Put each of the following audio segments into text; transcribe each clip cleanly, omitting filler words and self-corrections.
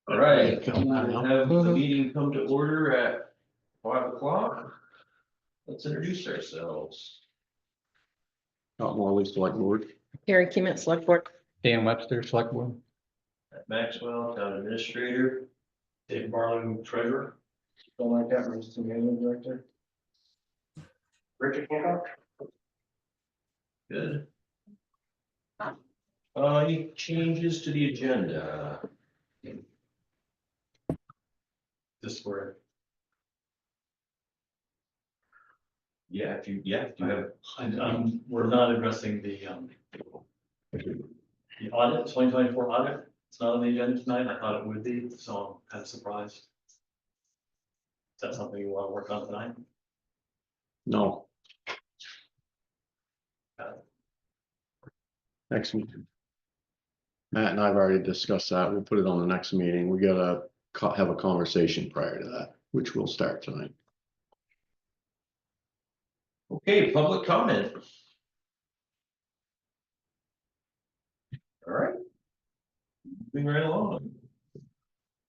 All right, we'll have the meeting come to order at 5 o'clock. Let's introduce ourselves. Not more least select board. Gary Kimmett, Select Board. Dan Webster, Select Board. Maxwell, Town Administrator. Dave Barlow, Treasurer. Bill Marquette, Emergency Management Director. Richard Hancock. Good. Any changes to the agenda? This word. Yeah, if you have, We're not addressing the audit, 2024 audit. It's not on the agenda tonight. I thought it would be, so I'm kind of surprised. Is that something you want to work on tonight? No. Next meeting. Matt and I've already discussed that. We'll put it on the next meeting. We gotta have a conversation prior to that, which will start tonight. okay, public comment. All right. Moving right along.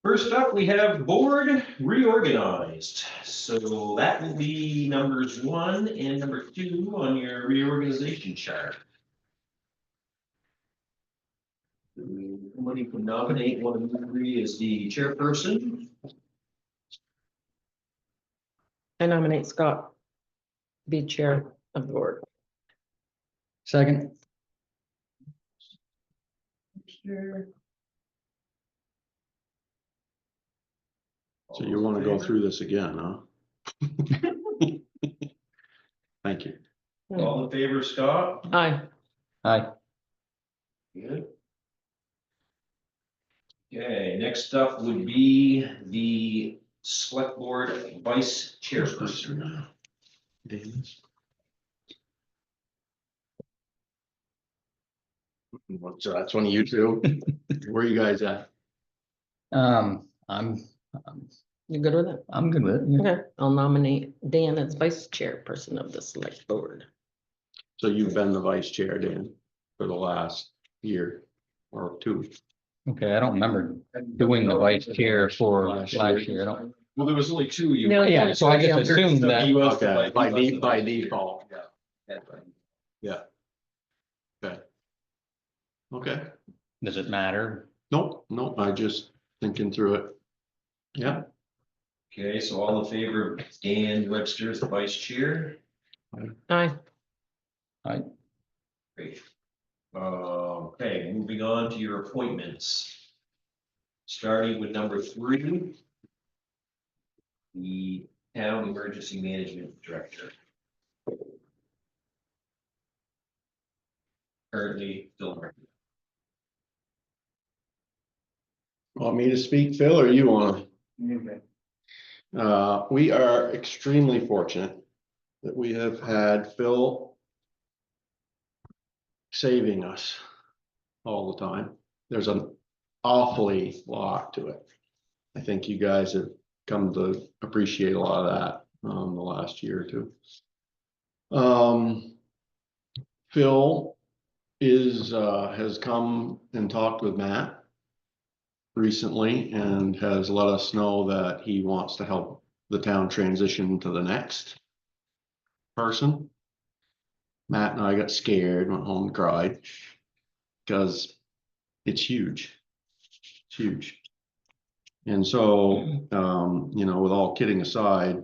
First up, we have board reorganized. So that will be numbers 1 and number 2 on your reorganization chart. Somebody can nominate one of the 3 as the chairperson. I nominate Scott to be chair of the board. Second. So you want to go through this again, huh? Thank you. All in favor, Scott? Aye. Aye. Good. Okay, next up would be the select board vice chairperson. So that's one of you two. Where are you guys at? You good with it? I'm good with it. Yeah. Okay, I'll nominate Dan as vice chairperson of the Select Board. So you've been the vice chair, Dan, for the last year or 2. Okay, I don't remember doing the vice chair for last year. I don't. Well, there was only 2 you. No, Yeah, so I just assumed that. He was the Okay, vice- by default. Yeah. Yeah. Okay. Okay. Does it matter? Nope, I just thinking through it. Yeah. Okay, so all in favor of Dan Webster as the vice chair? Aye. Great. Okay, moving on to your appointments. Starting with number 3. The Town Emergency Management Director. Currently, Bill Marquette. Want me to speak, Phil, or you want Okay. to? We are extremely fortunate that we have had Phil saving us all the time. There's an awfully lot to it. I think you guys have come to appreciate a lot of that the last year or 2. Phil has come and talked with Matt recently and has let us know that he wants to help the town transition to the next person. Matt and I got scared, went home and cried because it's huge. It's huge. And so, with all kidding aside,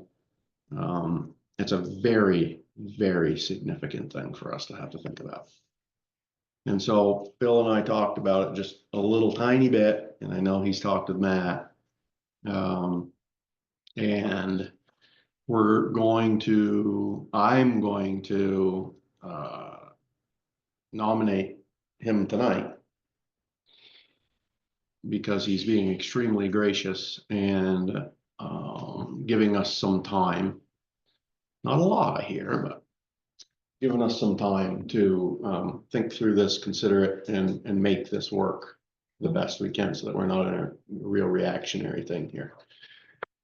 it's a very, very significant thing for us to have to think about. And so Bill and I talked about it just a little tiny bit, and I know he's talked with Matt. And I'm going to nominate him tonight because he's being extremely gracious and giving us some time. Not a lot, I hear, but giving us some time to think through this, consider it, and make this work the best we can so that we're not in a real reactionary thing here.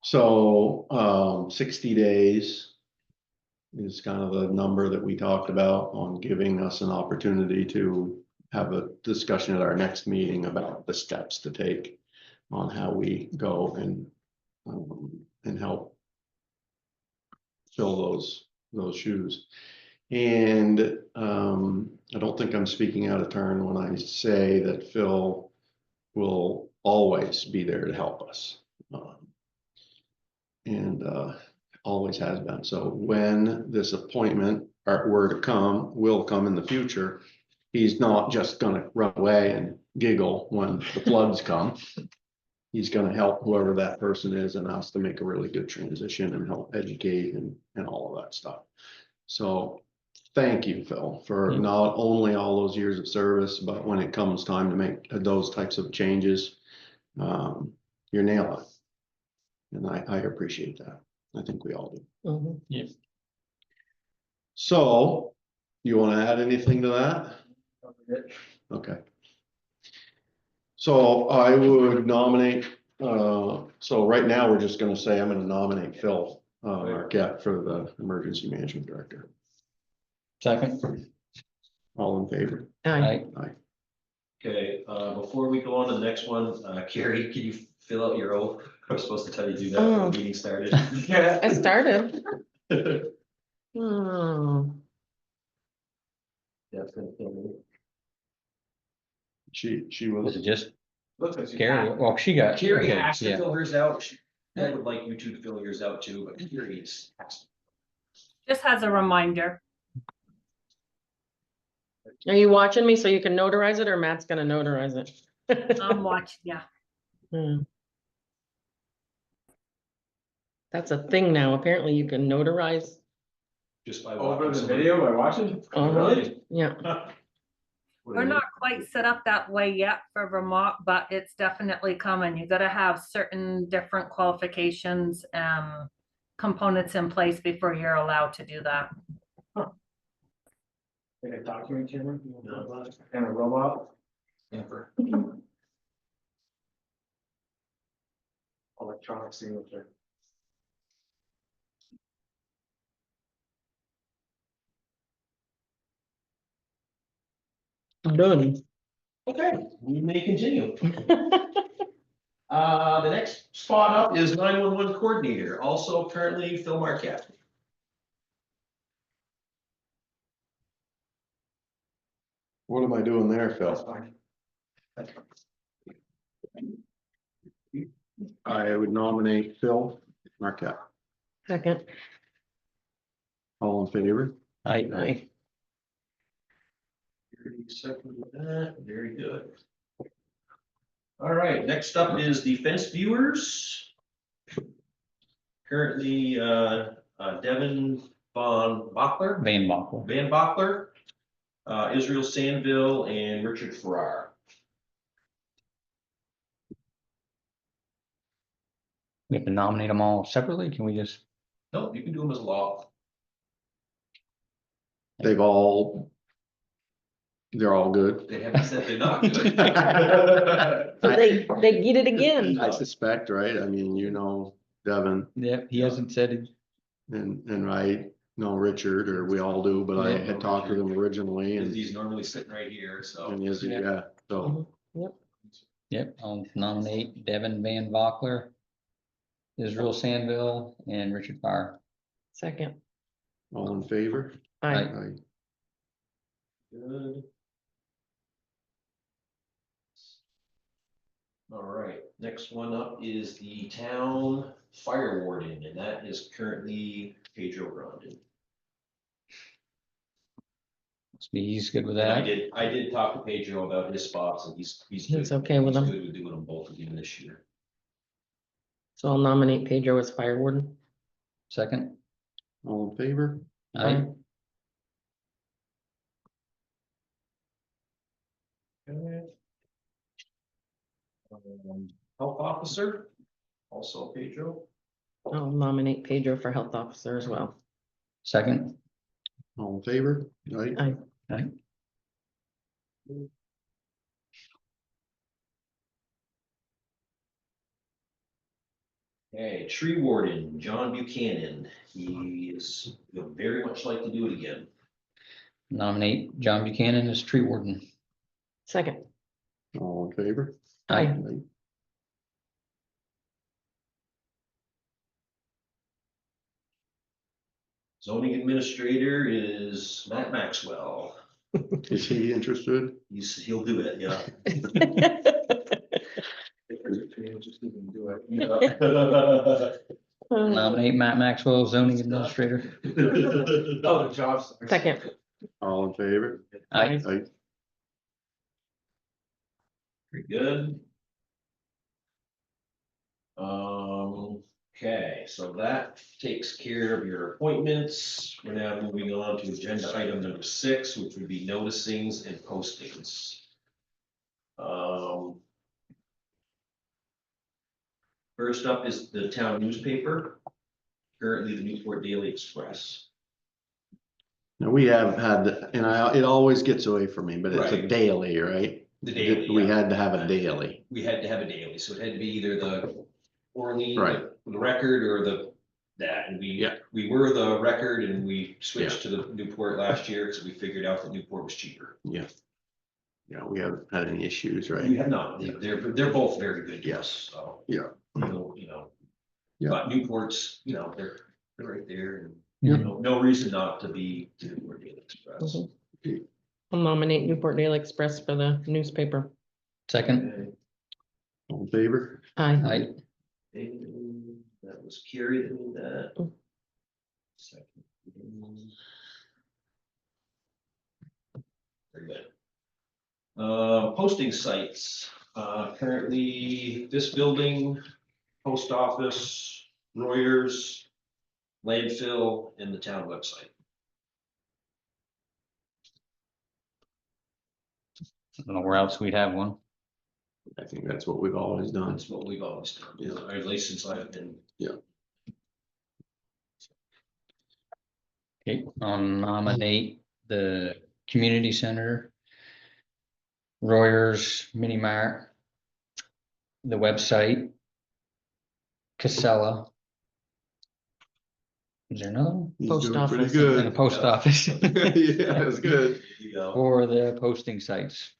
So 60 days is kind of the number that we talked about on giving us an opportunity to have a discussion at our next meeting about the steps to take on how we go and help fill those shoes. And I don't think I'm speaking out of turn when I say that Phil will always be there to help us. And always has been. So when this appointment will come in the future, he's not just gonna run away and giggle when the floods come. He's gonna help whoever that person is and us to make a really good transition and help educate and all of that stuff. So thank you, Phil, for not only all those years of service, but when it comes time to make those types of changes, you're nailing it. And I appreciate that. I think we all do. Mhm. So, you want to add anything to that? Okay. So I would nominate, so right now we're just gonna say I'm gonna nominate Phil Marquette for the Emergency Management Director. Second. All in favor? Aye. Aye. Okay, before we go on to the next one, Carrie, can you fill out your oath? I was supposed to tell you to do that when the meeting started. I started. Hmm. That's gonna kill me. She Was was, it just Looks like Carrie? Well, she got. Carrie okay, has to yeah. fill hers out. I would like you two to fill yours out too, but Carrie has to. Just as a reminder. Are you watching me so you can notarize it, or Matt's gonna notarize it? I'm watching, yeah. Hmm. That's a thing now. Apparently you can notarize. Just by Over watching the somebody. video by watching? Really? Yeah. We're not quite set up that way yet for Vermont, but it's definitely coming. You gotta have certain different qualifications and components in place before you're allowed to do that. Like a document camera? And a robot? Never. Electronic signature. Done. Okay, we may continue. The next spot up is 911 coordinator, also currently Phil Marquette. what am I doing there, That's Phil? fine. I would nominate Phil Marquette. Second. All in favor? Aye. Aye. Second with that, very good. All right, next up is defense viewers. Currently, Devin Van Bachler, Van Bockle. Israel Sandville, and Richard Farrar. We have to nominate them all separately. Can we just? No, you can do them as a law. They're all good. They haven't said they're not good. So they get it again. I suspect, right? I mean, you know, Devin Yeah, he hasn't said it. and I know Richard, or we all do, but I had talked with him originally and He's normally sitting right here, so. and is, yeah, so. Yep. Yep, I'll nominate Devin Van Bockler, Israel Sandville, and Richard Farr. Second. All in favor? Aye. Aye. Good. All right, next one up is the town fire warden, and that is currently Pedro Grandin. He's good with And that. I did talk to Pedro about his spots, and he's He's okay with them. He's good with doing them both again this year. So I'll nominate Pedro as fire warden. Second. All in favor? Aye. Okay. Health officer, also Pedro. I'll nominate Pedro for health officer as well. Second. All in favor? Aye. Aye. Aye. Okay, tree warden, John Buchanan. He is, would very much like to do it again. Nominate John Buchanan as tree warden. Second. All in favor? Aye. Aye. Zoning administrator is Matt Maxwell. Is he interested? He'll do it, yeah. Nominate Matt Maxwell, zoning administrator. Oh, the jobs. Second. All in favor? Aye. Aye. Very good. Okay, so that takes care of your appointments. We're now moving on to agenda item number 6, which would be noticings and postings. First up is the town newspaper, currently the Newport Daily Express. Now, we have had, and it always gets away from me, but it's a Right. daily, right? The daily, We yeah. had to have a daily. We had to have a daily, so it had to be either the Orly, Right. the Record, or that, and Yeah. we were the Record, and we switched to the Newport last year, because we figured out that Newport was cheaper. Yeah. Yeah, we haven't had any issues, We right? have not, they're both very good, yes, so. Yeah. Yeah. But Newport's, they're right there, and Yeah. no reason not to be to Newport Daily Express. Mhm. I'll nominate Newport Daily Express for the newspaper. Second. Okay, All in favor? Aye. Aye. and that was Carrie that did that. Mm. Second. Very good. Posting sites, currently this building, post office, Royers, landfill, and the town website. I don't know where else we'd have one. I think that's what we've always done. That's what we've always done, Yeah. or at least since I've been. Okay, I'll nominate the community center, Royers Mini Mart, the website, Casella. Is there another one? He's Post doing pretty office. good. And the post office Yeah, that's good. You go. for the posting sites.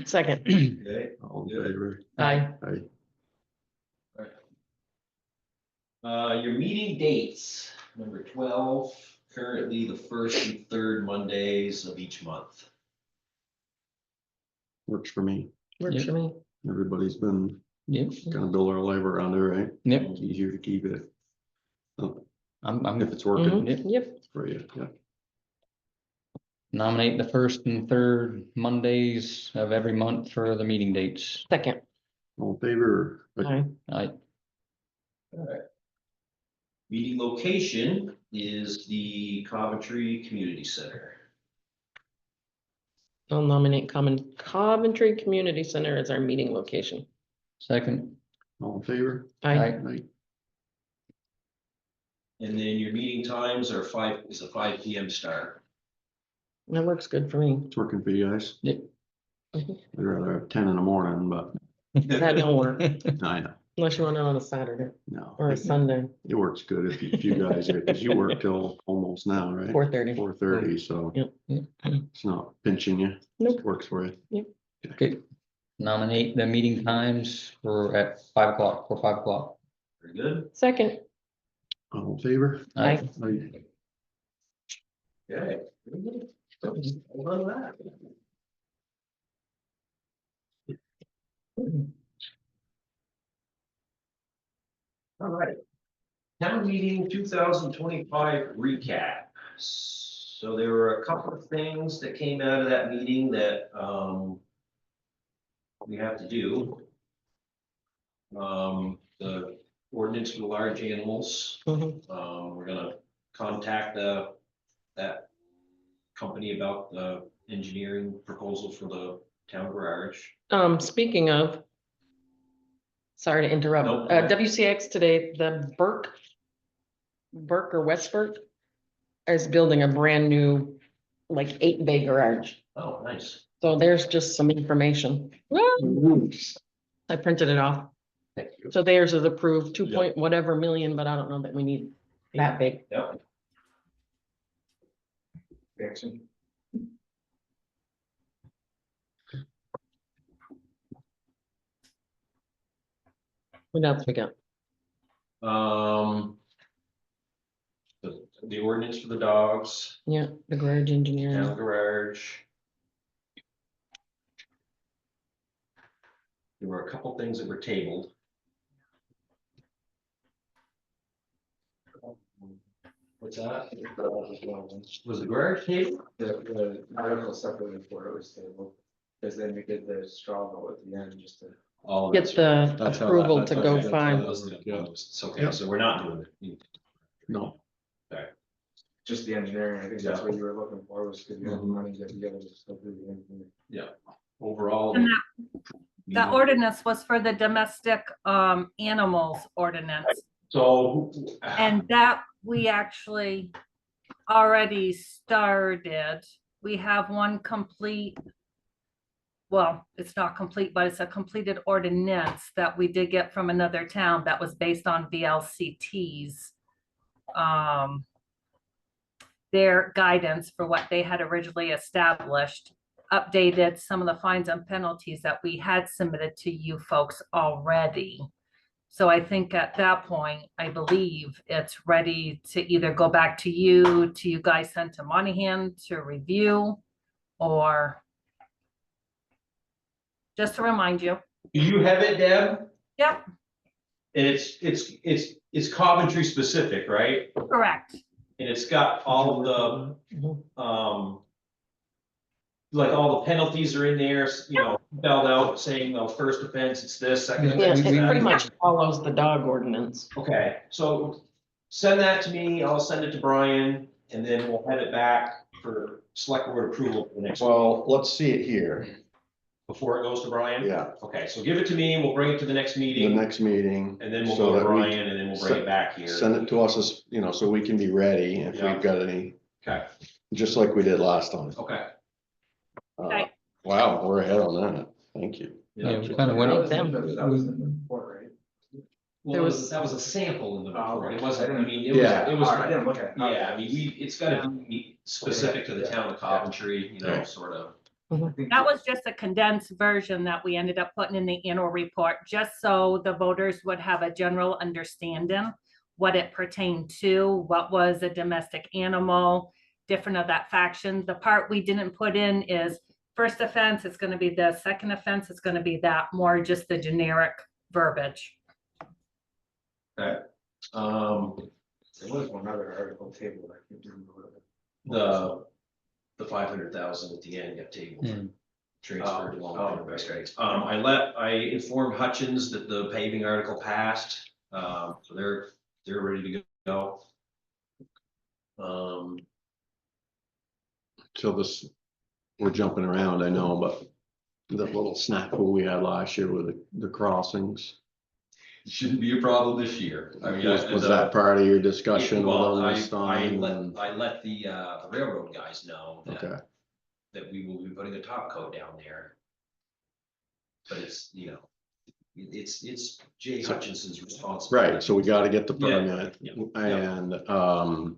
Second. Okay. All in Good. favor? Aye. Aye. Your meeting dates, number 12, currently the first and third Mondays of each month. Works for me. Works for me. Everybody's been Yep, kind of build our life around it, right? yep, It's easier to keep it. I'm If it's working Mhm. Yep. for you, yeah. nominate the first and third Mondays of every month for the meeting dates. Second. All in favor? Aye. Aye. Meeting location is the Coventry Community Center. I'll nominate Coventry Community Center as our meeting location. Second. All in favor? Aye. Aye. And then your meeting times are 5 PM start. That works good for me. It's working for you guys? Yep. I'd rather have 10 in the morning, but That don't work I know, unless you want it on a Saturday no. or a Sunday, It works good if you guys, because you work till almost now, right? 4:30. 4:30, so Yep. it's not pinching you. Nope. It works for you. Okay. Nominate the meeting times for at 5 o'clock, for 5 o'clock. Very good. Second. All in favor? Aye. Aye. Okay. Very good. Hold on to that. All right. Town meeting 2025 recap. So there were a couple of things that came out of that meeting that we have to do. The ordinance for the large animals. Mhm. We're gonna contact that company about the engineering proposal for the town garage. Speaking of. Sorry to interrupt, Nope. WCX today, the Burke or West Burke is building a brand new, like 8-bay garage. Oh, nice. So there's just some information. I printed it off. Thank you. So theirs is approved, 2 Yeah. point whatever million, but I don't know that we need that big. Yep. What else we got? The the ordinance for the dogs, Yeah, the garage engineering. town garage. There were a couple things that were tabled. What's that? Was the garage tabled? The article separately before it was tabled, because then we did the straw vote at the end, just to. Oh, Get that's the That's how approval that- to that's go how okay. fine. That wasn't Yeah. opposed. It's okay, Yeah. so we're not doing it. No, Just the engineering, I think that's what you were looking for, was because you had the Mhm. money to get together to still do the engineering. Overall. And The ordinance was for the domestic animals ordinance. So. And that we actually already started. We have one complete. Well, it's not complete, but it's a completed ordinance that we did get from another town that was based on VLCTs. Their guidance for what they had originally established, updated some of the fines and penalties that we had submitted to you folks already. So I think at that point, I believe it's ready to either go back to you guys send to Monahan to review, or just to remind you. Do you have it, Deb? Yep, And it's Coventry specific, right? correct. And it's got all of Mhm. the, like all the penalties are in there, you know, spelled out saying, well, first offense, it's this, second Yeah, Yeah, offense, it it's pretty that. much follows the dog ordinance. Okay, so send that to me, I'll send it to Brian, and then we'll head it back for select board approval for the next, well, let's see it here. before it goes to Brian? Yeah, Okay, so give it to me, and we'll bring it to the next the meeting, next meeting. and then we'll so go to that we Brian, and then we'll bring it back here. Send it to us as, you know, so we can be ready if Yeah. we've got any, Okay, just like we did last time. okay. Okay. Wow, we're ahead on that. Thank you. Yeah, we kind of went. That was in the report, right? Well, There was- that was a sample in the report, okay. it wasn't, I I didn't- mean, it was, Yeah. it was, I didn't look at it. yeah, I mean, it's gotta be specific to the town of Coventry, you know, Right. sort of. That was just a condensed version that we ended up putting in the annual report, just so the voters would have a general understanding what it pertained to, what was a domestic animal, different of that faction. The part we didn't put in is first offense, it's gonna be this, second offense, it's gonna be that, more just the generic verbiage. Okay. There was one other article table, I can't remember what it was. The 500,000 at the end got tabled. Hmm. Transferred to long-term Oh, best right. rates. I informed Hutchins that the paving article passed, so they're ready to go. So this, we're jumping around, I know, but the little snafu we had last year with the crossings. Shouldn't be a problem this year. I mean, Was that part of your discussion well, with I them this time? and- let the railroad guys know Okay, that we will be putting a top coat down there. But it's, you know, it's Jay Hutchinson's responsibility. right, so we gotta get the Yeah, permit yeah, and,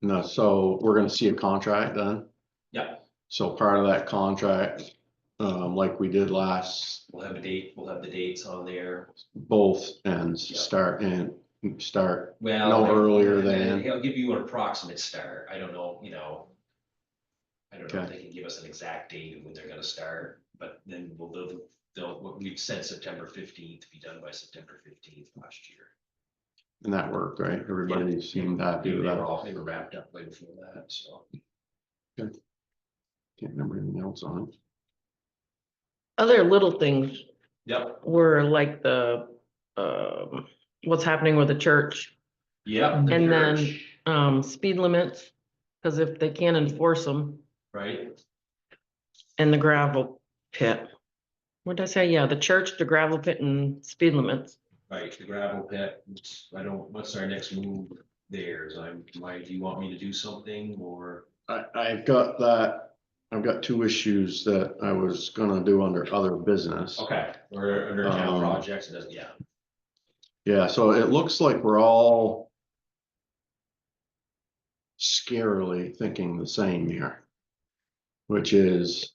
no, so we're gonna see a contract then? Yeah. So part of that contract, like we did last, We'll have the dates on there. both ends Yeah. start Well. no earlier than, He'll give you an approximate start. I don't know, you know. I don't know if Okay. they can give us an exact date of when they're gonna start, but then we've said September 15th, be done by September 15th last year. and that worked, right? Everybody seemed happy with that. They were wrapped up way before that, so. Can't remember anything else on it. Other little things Yep, were like the, what's happening with the church, yep. the and then, church, speed limits. Cause if they can't enforce them, right, and the gravel pit. What did I say? Yeah, the church, the gravel pit and speed limits. right, the gravel pit, what's our next move there? Do you want me to do something or? I've got that, I've got two issues that I was gonna do under other business. Okay, or under town Um, projects, it doesn't, yeah, Yeah, so it looks like we're all scarily thinking the same here, which is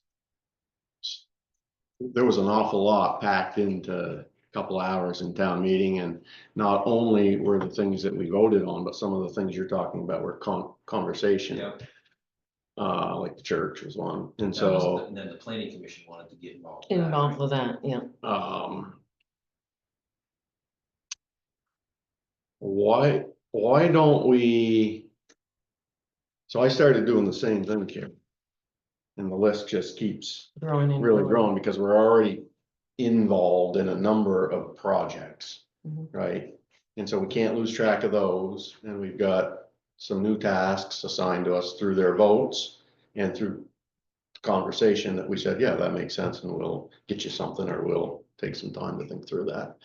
there was an awful lot packed into couple hours in town meeting, and not only were the things that we voted on, but some of the things you're talking about were conversation. Yeah. Like the church was one, and That was- so, And then the planning commission wanted to get involved. Involved with that, yeah. why don't we? So I started doing the same thing here. And the list just keeps Growing and really growing because we're already involved in a number of projects, Mhm. right? And so we can't lose track of those, and we've got some new tasks assigned to us through their votes and through conversation that we said, yeah, that makes sense, and we'll get you something, or we'll take some time to think through that.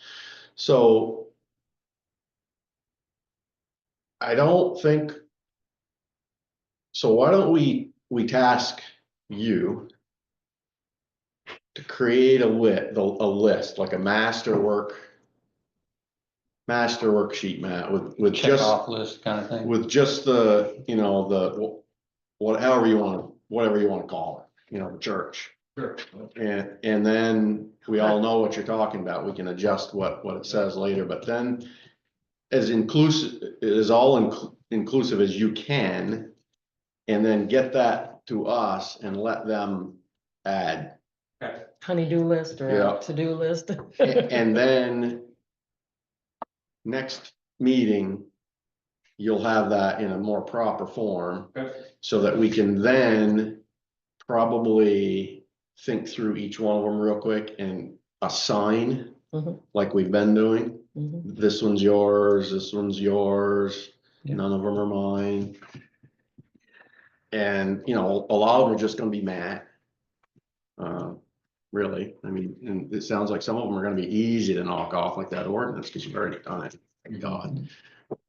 So I don't think, so why don't we task you to create a list, like a master worksheet, Matt, with Check just, off list kind of thing. with just the, you know, the, whatever you want to call it, you know, the church. Sure. And then we all know what you're talking about. We can adjust what it says later, but then as inclusive as you can, and then get that to us and let them add. Honey-do list or Yeah. a to-do list. And then next meeting, you'll have that in a more proper form, Okay. so that we can then probably think through each one of them real quick and assign, Mhm. like we've been doing. Mhm. This one's yours, this one's yours, Yeah. none of them are mine. And, you know, a lot of them are just gonna be Matt. Really, I mean, and it sounds like some of them are gonna be easy to knock off, like that ordinance, because you've already done it, thank God.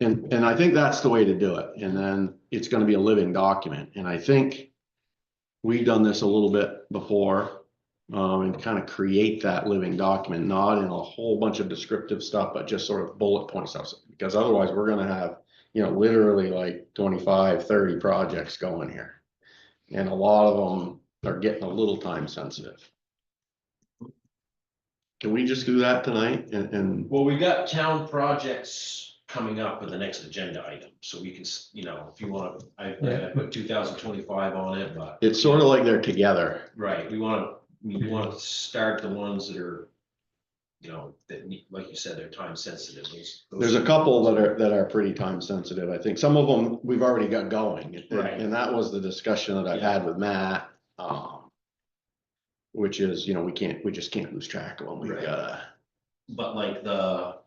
And I think that's the way to do it, and then it's gonna be a living document, and I think we've done this a little bit before, and kind of create that living document, not in a whole bunch of descriptive stuff, but just sort of bullet point stuff, because otherwise we're gonna have, you know, literally like 25, 30 projects going here. And a lot of them are getting a little time sensitive. Can we just do that tonight and Well, we got town projects coming up with the next agenda item, so we can, you know, if you want, I put 2025 on it, but. it's sort of like they're together. Right, we want to start the ones that are, you know, that need, like you said, they're time sensitive. There's a couple that are pretty time sensitive. I think some of them we've already got going. Right. And that was the discussion that I've had with Matt. Which is, you know, we just can't lose track of them. We've Right. gotta, But like the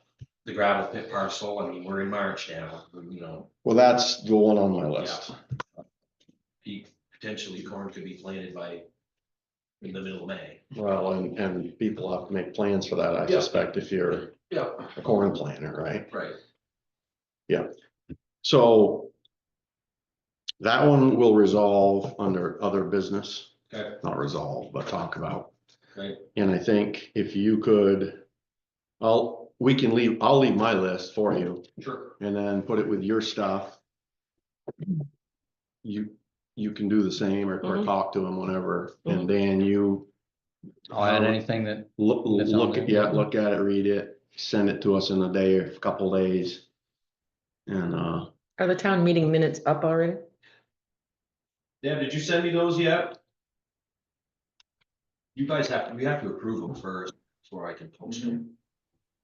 gravel pit parcel, I mean, we're in March now, you know, well, that's the one on my list. potentially corn could be planted by in the middle of May. Well, and people have to make plans for that, I Yeah. suspect, if you're Yeah. a corn planter, right? Right. So that one will resolve under other business. Okay. Not resolve, but talk about. Right. And I think if you could, I'll leave my list for you Sure. and then put it with your stuff. You can do the same or Mhm. talk to him whenever. And Mhm. Dan, you I'll add anything that, That's on look there. at, yeah, look at it, read it, send it to us in a day or a couple days. And, Are the town meeting minutes up already? Deb, did you send me those yet? You guys we have to approve them first before I can post them.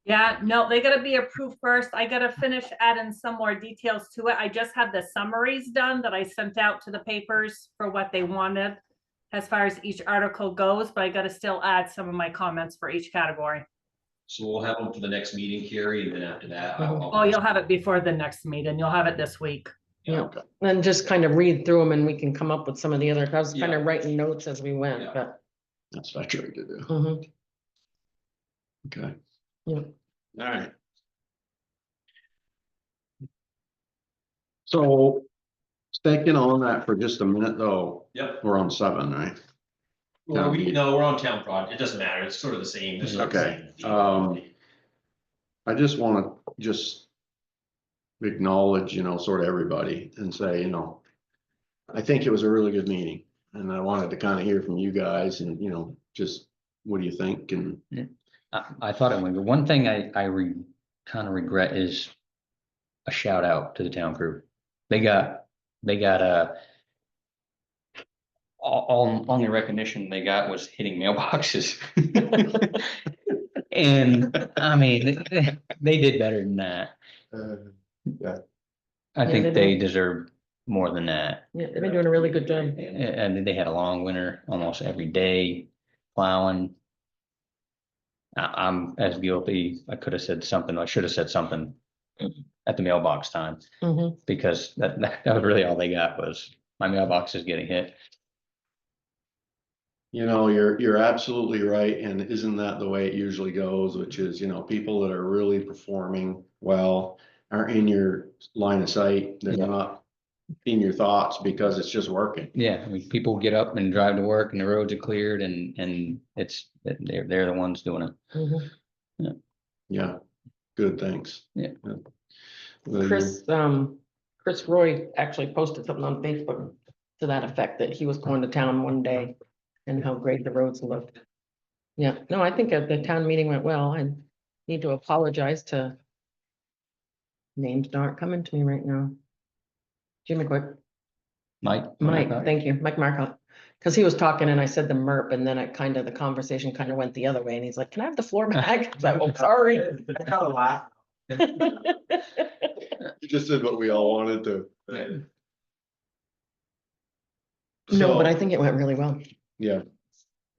Yeah, no, they gotta be approved first. I gotta finish adding some more details to it. I just had the summaries done that I sent out to the papers for what they wanted as far as each article goes, but I gotta still add some of my comments for each category. So we'll have them for the next meeting, Carrie, and then after that. Oh, you'll have it before the next meeting. You'll have it this week. Yeah. okay. And just kind of read through them and we can come up with some of the other, I was kind Yeah. of writing notes as we went, Yeah. but. That's what I tried to do. Mhm. Okay. Yeah. All right. So sticking on that for just a minute though, Yep. we're on 7, right? Well, we're on town project. It doesn't matter. It's sort of the same. It's sort of the Okay, same. I just wanna acknowledge, you know, sort of everybody and say, you know, I think it was a really good meeting and I wanted to kind of hear from you guys and, you know, just what do you think? And Yeah. I thought it went, but one thing I kind of regret is a shout out to the town crew. They got all only recognition they got was hitting mailboxes. And I mean, they did better than that. Yeah, I Yeah, think they they did. deserve more than that. Yeah, they've been doing a really good job. And they had a long winter, almost every day plowing. I'm as guilty. I could have said something. I should have said something at the mailbox time, Mhm. because that was really all they got was my mailbox is getting hit. you know, you're absolutely right, and isn't that the way it usually goes, which is, you know, people that are really performing well are in your line of sight, they're Yeah. not in your thoughts because it's just working. Yeah, I mean, people get up and drive to work and the roads are cleared and they're the ones doing it. Mhm. Yeah, good, thanks. Yeah. Chris Roy actually posted something on Facebook to that effect, that he was going to town one day and how great the roads looked. Yeah, no, I think the town meeting went well. I need to apologize to names aren't coming to me right now. Jimmy Quick, Mike? Mike, thank you, Mike Markle. Because he was talking and I said the MERP, and then the conversation kind of went the other way, and he's like, can I have the floor back? I was like, oh, sorry. You just did what we all wanted to. No, but So, I think it went really well. yeah,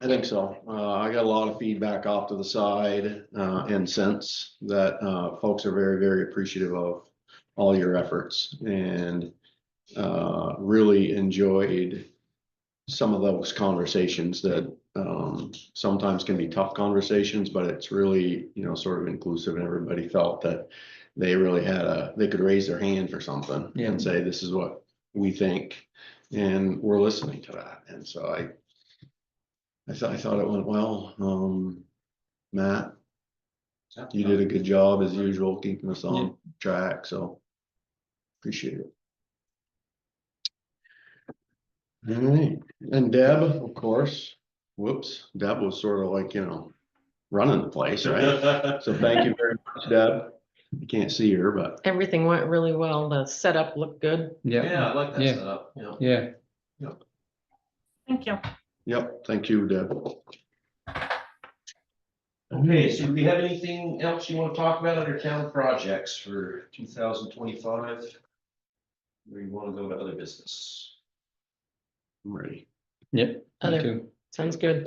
I think so. I got a lot of feedback off to the side, and sense that, folks are very, very appreciative of all your efforts and, really enjoyed some of those conversations that, sometimes can be tough conversations, but it's really, you know, sort of inclusive, and everybody felt that they really they could raise their hand for something Yeah. and say, this is what we think, and we're listening to that. And so I thought it went well. Matt, you did a good job as usual, keeping us on track, so appreciate it. All right, and Deb, of course, whoops, Deb was sort of like, you know, running the place, right? So thank you very much, Deb. You can't see her, but Everything went really well. The setup looked good. Yeah, I like that Yeah. setup, you know. Yeah, Thank you. yep, thank you, Deb. Okay, so do we have anything else you want to talk about under town projects for 2025? Or you want to go to other business? I'm ready. yep, me Other- too. Sounds good.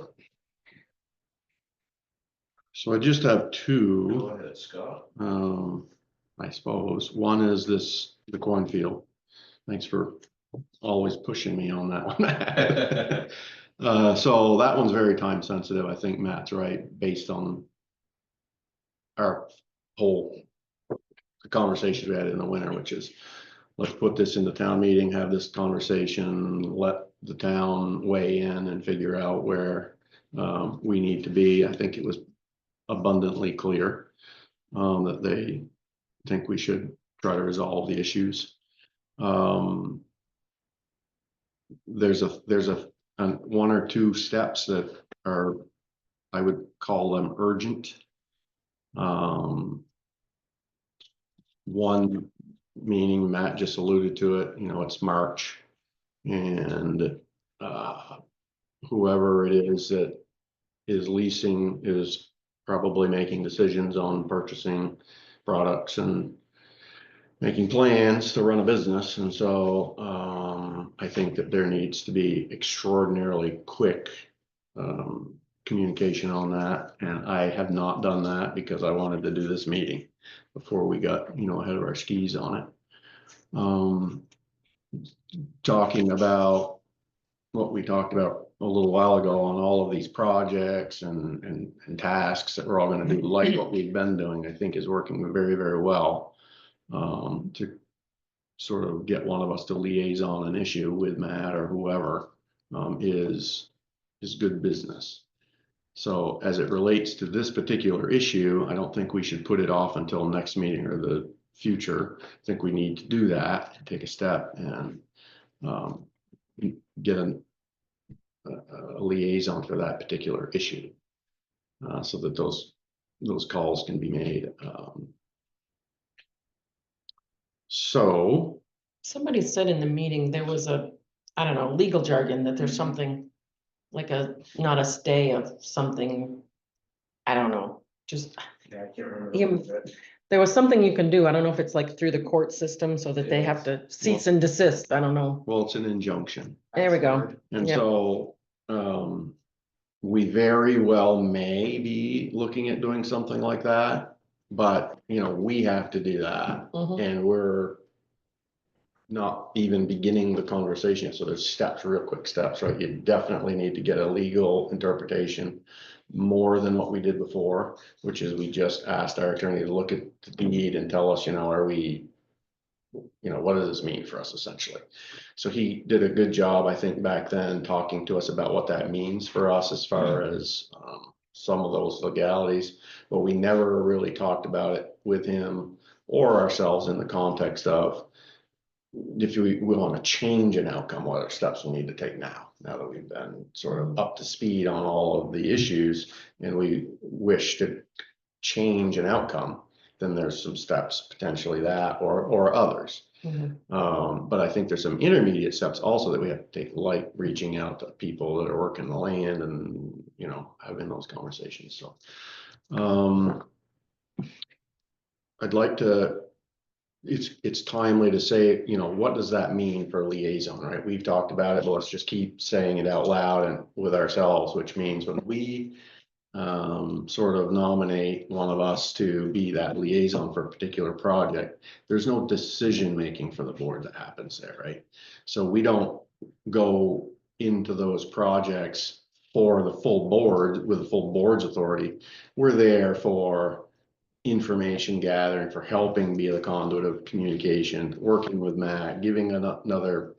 So I just have Go two, ahead, Scott. I suppose. One is the cornfield. Thanks for always pushing me on that one. So that one's very time sensitive. I think Matt's right, based on our whole conversation we had in the winter, which is, let's put this in the town meeting, have this conversation, let the town weigh in and figure out where we need to be. I think it was abundantly clear that they think we should try to resolve the issues. There's one or two steps that are, I would call them urgent. One meaning, Matt just alluded to it, you know, it's March, and whoever it is that is leasing is probably making decisions on purchasing products and making plans to run a business. And so I think that there needs to be extraordinarily quick communication on that. And I have not done that because I wanted to do this meeting before we got, you know, ahead of our skis on it. Talking about what we talked about a little while ago on all of these projects and tasks that we're all going to do, like what we've been doing, I think is working very, very well. To sort of get one of us to liaison an issue with Matt or whoever is good business. So as it relates to this particular issue, I don't think we should put it off until next meeting or the future. I think we need to do that, take a step and get a liaison for that particular issue. So that those those calls can be made. So, Somebody said in the meeting, there was I don't know, legal jargon that there's something like not a stay of something. I don't know, just, Yeah, I can't remember. Yeah. what it is. there was something you can do. I don't know if it's like through the court system so that they have to cease and desist. I don't know. well, it's an injunction. There we go. And Yep. so, we very well may be looking at doing something like that, but, you know, we have to do that. Mhm. And we're not even beginning the conversation. So there's steps, real quick steps, right? You definitely need to get a legal interpretation more than what we did before, which is we just asked our attorney to look at the deed and tell us, you know, are we, you know, what does this mean for us essentially? So he did a good job, I think, back then, talking to us about what that means for us as far as some of those legalities, but we never really talked about it with him or ourselves in the context of if we want to change an outcome, what are steps we need to take now that we've been sort of up to speed on all of the issues and we wish to change an outcome, then there's some steps, potentially that or others. Mhm. But I think there's some intermediate steps also that we have to take, like reaching out to people that are working the land and, you know, having those conversations. So I'd like to, it's timely to say, you know, what does that mean for liaison, right? We've talked about it, but let's just keep saying it out loud and with ourselves, which means when we sort of nominate one of us to be that liaison for a particular project, there's no decision making for the board that happens there, right? So we don't go into those projects for the full board with the full board's authority. We're there for information gathering, for helping be the conduit of communication, working with Matt, giving another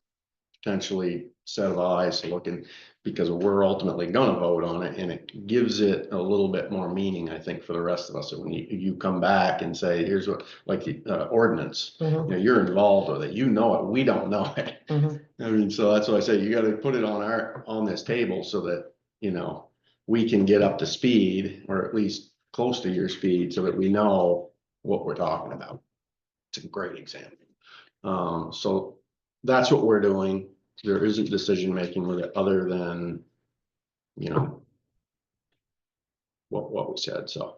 potentially set of eyes to looking, because we're ultimately gonna vote on it, and it gives it a little bit more meaning, I think, for the rest of us. So when you come back and say, here's what, like the ordinance, you Mhm. know, you're involved with it, you know it, we don't know it. Mhm. I mean, so that's why I say you gotta put it on this table so that, you know, we can get up to speed, or at least close to your speed, so that we know what we're talking about. It's a great example. So that's what we're doing. There isn't decision making with it other than, you know, what we said, so.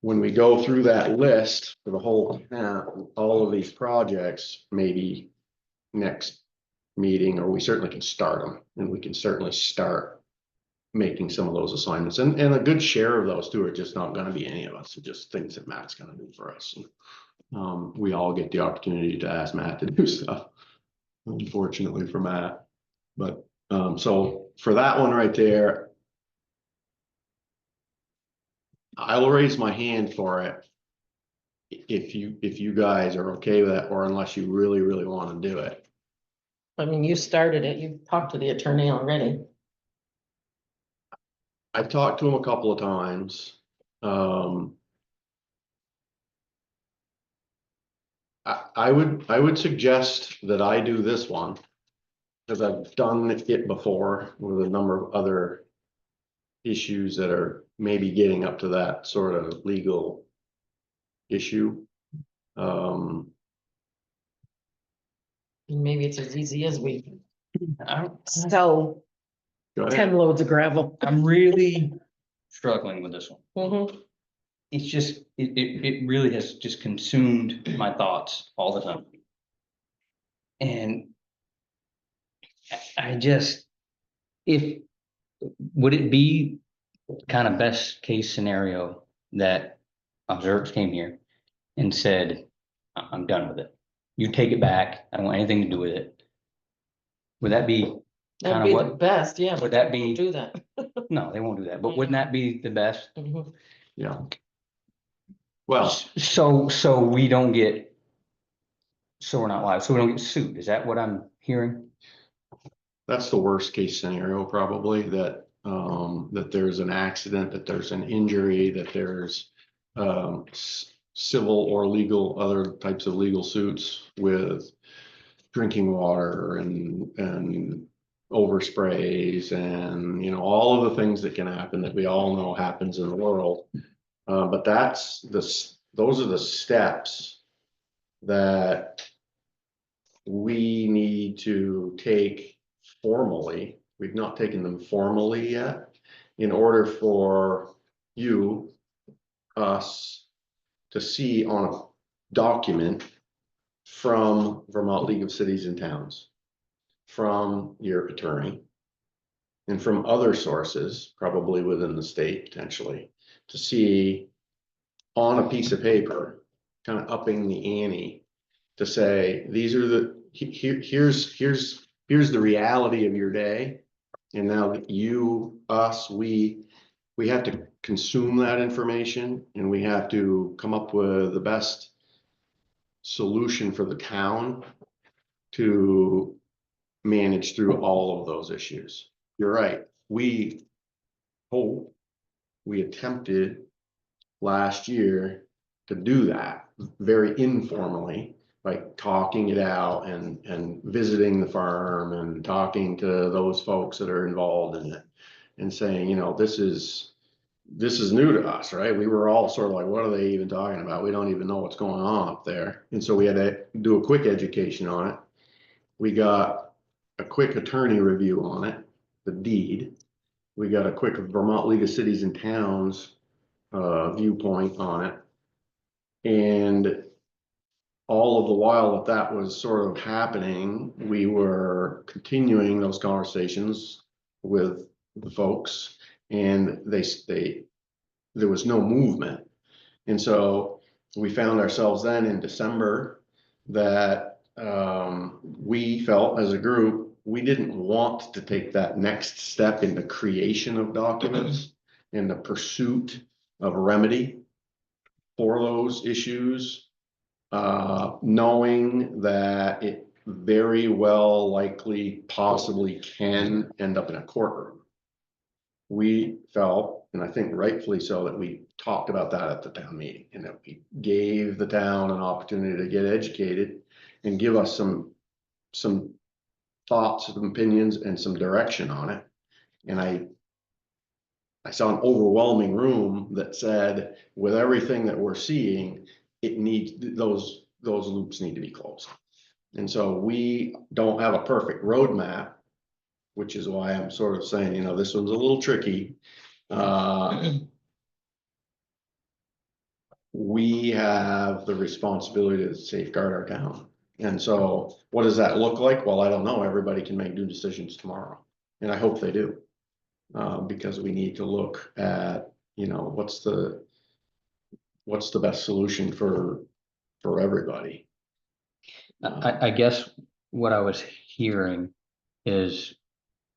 When we go through that list for the whole, all of these projects, maybe next meeting, or we certainly can start them, and we can certainly start making some of those assignments, and a good share of those too are just not gonna be any of us, it's just things that Matt's gonna do for us. We all get the opportunity to ask Matt to do stuff, unfortunately for Matt. But, so for that one right there, I'll raise my hand for it. If you guys are okay with that, or unless you really, really want to do it. I mean, you started it. You talked to the attorney already. I've talked to him a couple of times. I would suggest that I do this one. Because I've done it before with a number of other issues that are maybe getting up to that sort of legal issue. Maybe it's as easy as we I'm sell Go ahead. 10 loads of gravel. I'm really struggling with this one. Mhm. It's just, it really has just consumed my thoughts all the time. And I just, would it be kind of best case scenario that observers came here and said, I'm done with it. You take it back. I don't want anything to do with it. Would that be That'd kind be of the what, best, yeah. would but that they won't be- Do that. no, they won't do that, but wouldn't that be the best? Mhm. Yeah. Well, So we don't get, so we're not live, so we don't get sued. Is that what I'm hearing? that's the worst case scenario, probably, that that there's an accident, that there's an injury, that there's civil or legal, other types of legal suits with drinking water and oversprays and, you know, all of the things that can happen that we all know happens in the world. But those are the steps that we need to take formally. We've not taken them formally yet in order for you, us, to see on a document from Vermont League of Cities and Towns, from your attorney, and from other sources, probably within the state potentially, to see on a piece of paper, kind of upping the ante, to say, these are here's the reality of your day. And now that you, us, we have to consume that information, and we have to come up with the best solution for the town to manage through all of those issues. You're right. We attempted last year to do that very informally, by talking it out and visiting the farm and talking to those folks that are involved in it and saying, you know, this is new to us, right? We were all sort of like, what are they even talking about? We don't even know what's going on up there. And so we had to do a quick education on it. We got a quick attorney review on it, the deed. We got a quick Vermont League of Cities and Towns viewpoint on it. And all of the while that was sort of happening, we were continuing those conversations with the folks, and there was no movement. And so we found ourselves then in December that we felt as a group, we didn't want to take that next step in the creation of documents and the pursuit of a remedy for those issues, knowing that it very well likely possibly can end up in a courtroom. We felt, and I think rightfully so, that we talked about that at the town meeting, and that we gave the town an opportunity to get educated and give us some thoughts and opinions and some direction on it. And I saw an overwhelming room that said, with everything that we're seeing, it needs, those loops need to be closed. And so we don't have a perfect roadmap, which is why I'm sort of saying, you know, this one's a little tricky. We have the responsibility to safeguard our town. And so what does that look like? Well, I don't know. Everybody can make new decisions tomorrow, and I hope they do. Because we need to look at, you know, what's the best solution for everybody. I guess what I was hearing is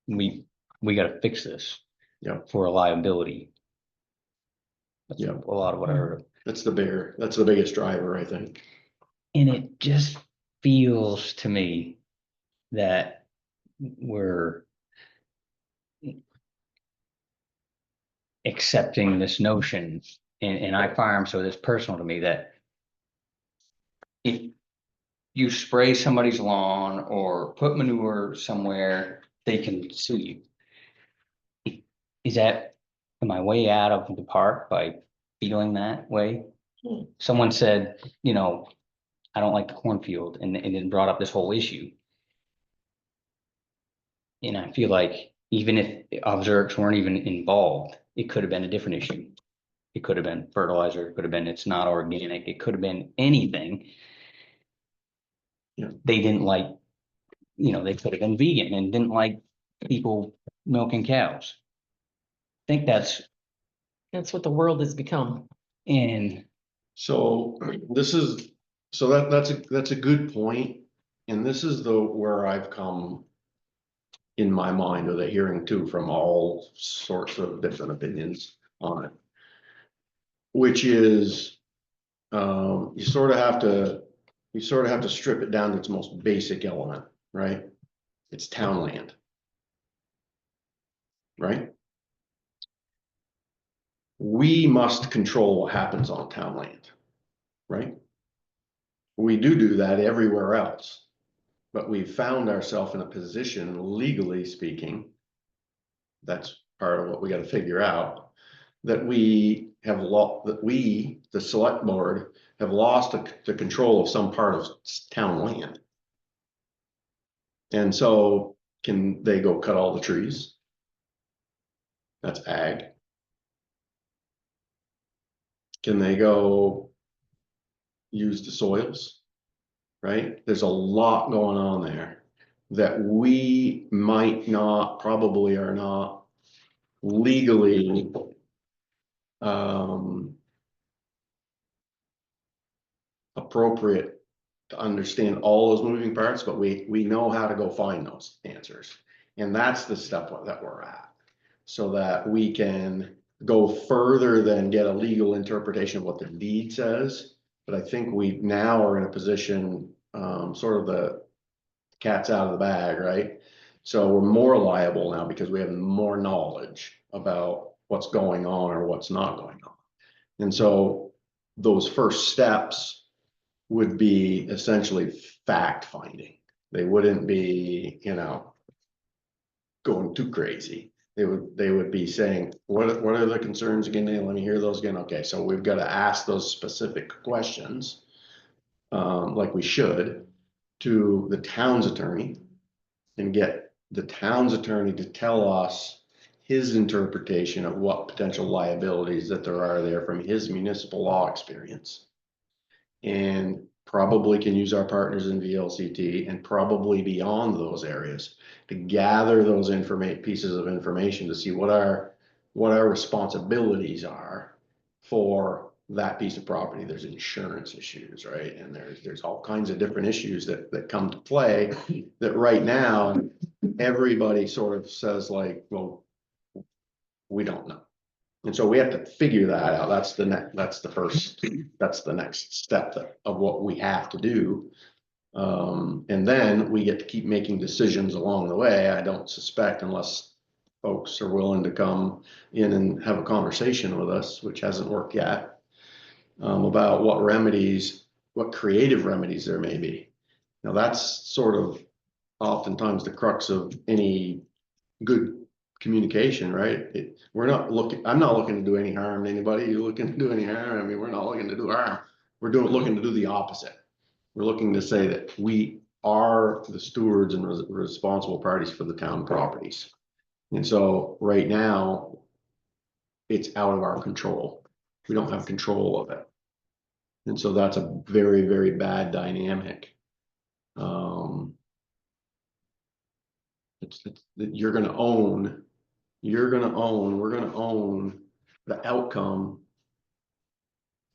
we gotta fix this. Yeah. For a liability. That's Yeah. a lot of what I heard. That's the biggest driver, I think. And it just feels to me that we're accepting this notion, and I find so it's personal to me, that if you spray somebody's lawn or put manure somewhere, they can sue you. Am I way out of the park by feeling that way? Someone said, you know, I don't like the cornfield, and it brought up this whole issue. And I feel like even if observers weren't even involved, it could have been a different issue. It could have been fertilizer, it could have been it's not organic, it could have been anything. Yeah. They didn't like, you know, they could have been vegan and didn't like people milking cows. I think that's That's what the world has become. in. So that's a good point. And this is where I've come in my mind with a hearing too, from all sorts of different opinions on it. Which is, you sort of have to strip it down to its most basic element, right? It's town land. Right? We must control what happens on town land, right? We do that everywhere else. But we found ourselves in a position, legally speaking, that's part of what we gotta figure out, that we have that we, the select board, have lost the control of some part of town land. And so can they go cut all the trees? That's ag. Can they go use the soils? Right? There's a lot going on there that we might not, probably are not legally appropriate to understand all those moving parts, but we know how to go find those answers. And that's the step that we're at. So that we can go further than get a legal interpretation of what the deed says. But I think we now are in a position, sort of the cat's out of the bag, right? So we're more liable now because we have more knowledge about what's going on or what's not going on. And so those first steps would be essentially fact finding. They wouldn't be, going too crazy. They would be saying, what are the concerns again? Let me hear those again. Okay, so we've got to ask those specific questions, like we should, to the town's attorney and get the town's attorney to tell us his interpretation of what potential liabilities that there are there from his municipal law experience. And probably can use our partners in VLCT and probably beyond those areas to gather those pieces of information to see what our responsibilities are for that piece of property. There's insurance issues, right? And there's all kinds of different issues that come to play that right now everybody sort of says like, well, we don't know. And so we have to figure that out. That's the next step of what we have to do. And then we get to keep making decisions along the way. I don't suspect, unless folks are willing to come in and have a conversation with us, which hasn't worked yet, about what creative remedies there may be. Now that's sort of oftentimes the crux of any good communication, right? I'm not looking to do any harm to anybody. You looking to do any harm? I mean, we're not looking to do harm. We're looking to do the opposite. We're looking to say that we are the stewards and responsible parties for the town properties. And so right now, it's out of our control. We don't have control of it. And so that's a very, very bad dynamic. We're gonna own the outcome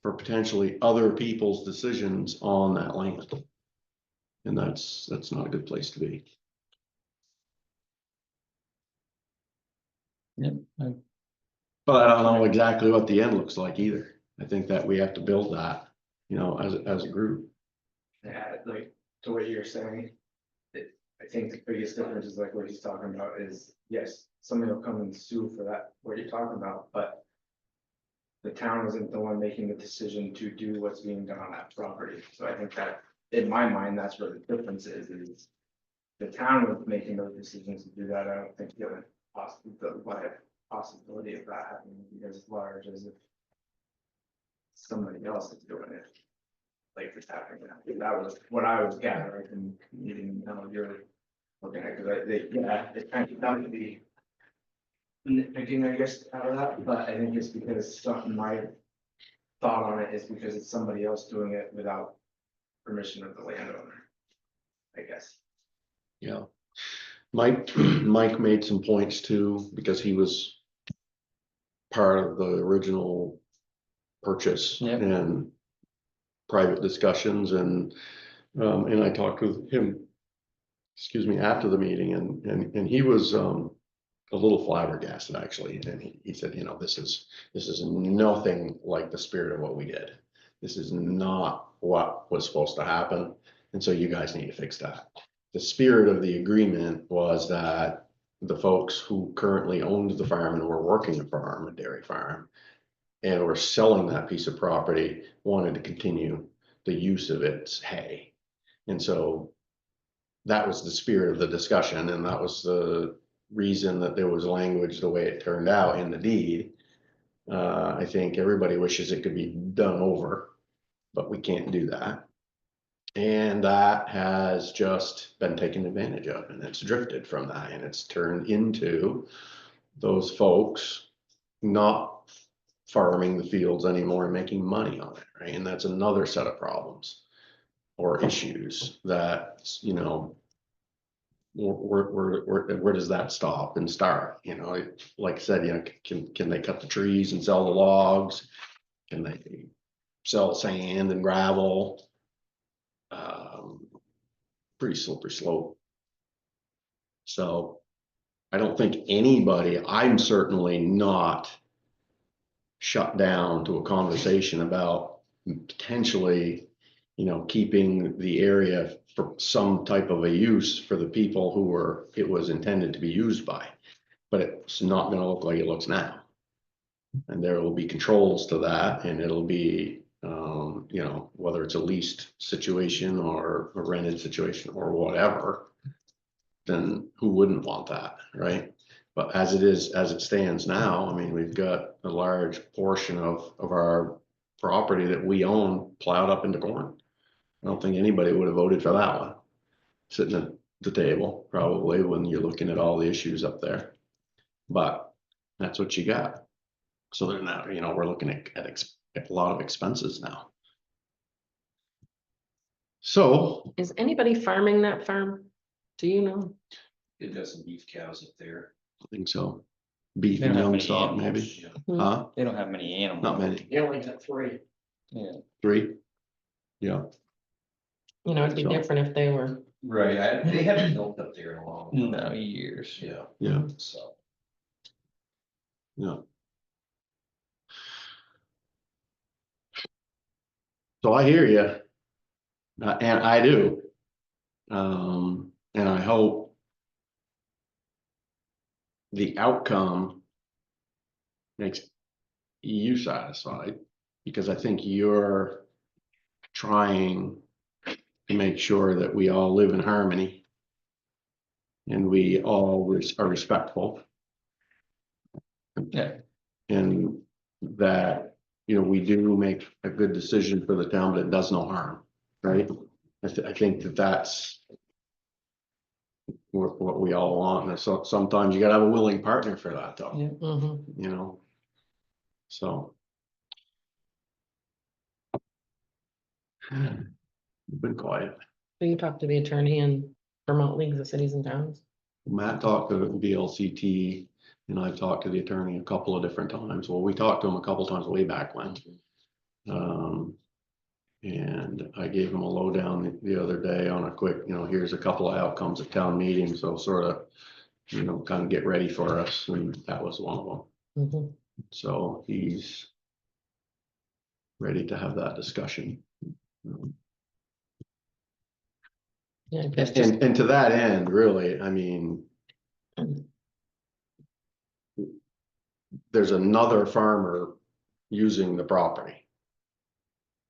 for potentially other people's decisions on that land. And that's not a good place to be. Yep. But I don't know exactly what the end looks like either. I think that we have to build that, as a group. Yeah, like to what you're saying, I think the biggest difference is like what he's talking about is, yes, somebody will come and sue for that, what you're talking about, but the town isn't the one making the decision to do what's being done on that property. So I think that, in my mind, that's where the difference is the town was making those decisions to do that. I don't think the possibility of that happening would be as large as if somebody else is doing it. Like it's happening now. That was what I was gathering from meeting, you're looking at, because it's kind of done to be nitpicking, I guess, out of that, but I think it's because my thought on it is because it's somebody else doing it without permission of the landowner, I guess. Yeah. Mike made some points too, because he was part of the original purchase Yep. and private discussions, and I talked with him, after the meeting, and he was a little flabbergasted actually, and he said, this is nothing like the spirit of what we did. This is not what was supposed to happen, and so you guys need to fix that. The spirit of the agreement was that the folks who currently owned the farm and were working the farm, a dairy farm, and were selling that piece of property, wanted to continue the use of its hay. And so that was the spirit of the discussion, and that was the reason that there was language the way it turned out in the deed. I think everybody wishes it could be done over, but we can't do that. And that has just been taken advantage of, and it's drifted from that, and it's turned into those folks not farming the fields anymore and making money on it, right? And that's another set of problems or issues that, you know, where does that stop and start? You know, like I said, you know, can they cut the trees and sell the logs? Can they sell sand and gravel? Pretty slippery slope. So I don't think anybody, I'm certainly not shut down to a conversation about potentially, you know, keeping the area for some type of a use for the people who were, it was intended to be used by. But it's not gonna look like it looks now. And there will be controls to that, and it'll be, you know, whether it's a leased situation or a rented situation or whatever, then who wouldn't want that, right? But as it is, as it stands now, I mean, we've got a large portion of our property that we own plowed up into corn. I don't think anybody would have voted for that one, sitting at the table, probably, when you're looking at all the issues up there. But that's what you got. So they're not, you know, we're looking at a lot of expenses now. So, Is anybody farming that farm? Do you know? It got some beef cows up there. I think so. Beef They don't and have young many stock, animals. maybe, Hmm. huh? They don't have many animals. Not many, You only got 3. Yeah. 3? Yeah, You know, it'd be So- different if they were. Right, they haven't built up there in a long time. No, years. Yeah, yeah, so. yeah. So I hear you. And I do. And I hope the outcome makes you satisfied, because I think you're trying to make sure that we all live in harmony and we all are respectful. Yeah. And that, you know, we do make a good decision for the town, but it does no harm, right? I think that that's what we all want. And so sometimes you gotta have a willing partner for that though, Yeah. Mhm. you know? So. You've been quiet. So you talked to the attorney in Vermont Leagues of Cities and Towns? Matt talked to VLCT, and I've talked to the attorney a couple of different times. Well, we talked to him a couple times way back when. And I gave him a lowdown the other day on a quick, you know, here's a couple of outcomes of town meetings, so sort of, you know, kind of get ready for us, and that was one of them. Mhm. So he's ready to have that discussion. Yeah, I guess just, And to that end, really, I mean, there's another farmer using the property.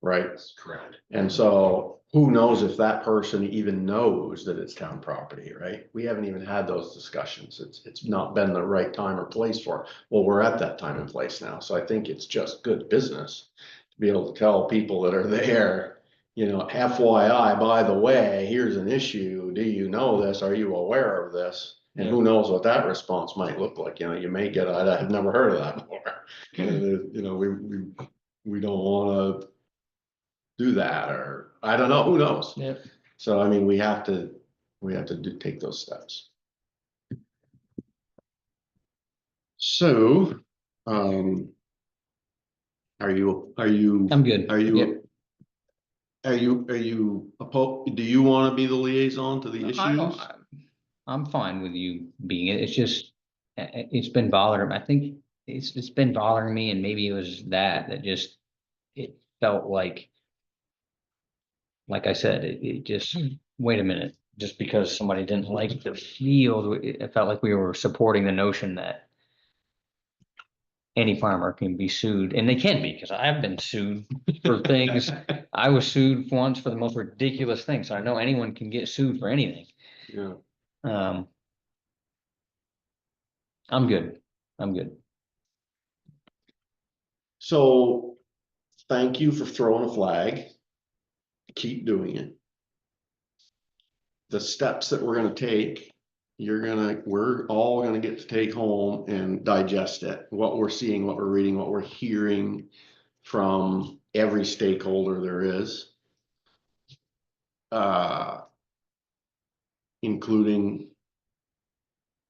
Right? That's correct. And so who knows if that person even knows that it's town property, right? We haven't even had those discussions. It's not been the right time or place for it. Well, we're at that time and place now. So I think it's just good business to be able to tell people that are there, you know, FYI, by the way, here's an issue. Do you know this? Are you aware of this? And who knows what that response might look like? You know, you may get, I've never heard of that before. You know, we don't want to do that, or I don't know, who knows? Yeah. So I mean, we have to take those steps. So, are you, I'm good. are you, are you do you want to be the liaison to the issues? I'm fine with you being it. It's just, it's been bothering, I think it's been bothering me, and maybe it was that just, it felt like I said, it just, wait a minute, just because somebody didn't like the field, it felt like we were supporting the notion that any farmer can be sued, and they can be, because I've been sued for things. I was sued once for the most ridiculous things, so I know anyone can get sued for anything. Yeah. Um. I'm good. I'm good. So thank you for throwing a flag. Keep doing it. The steps that we're gonna take, we're all gonna get to take home and digest it. What we're seeing, what we're reading, what we're hearing from every stakeholder there is. Including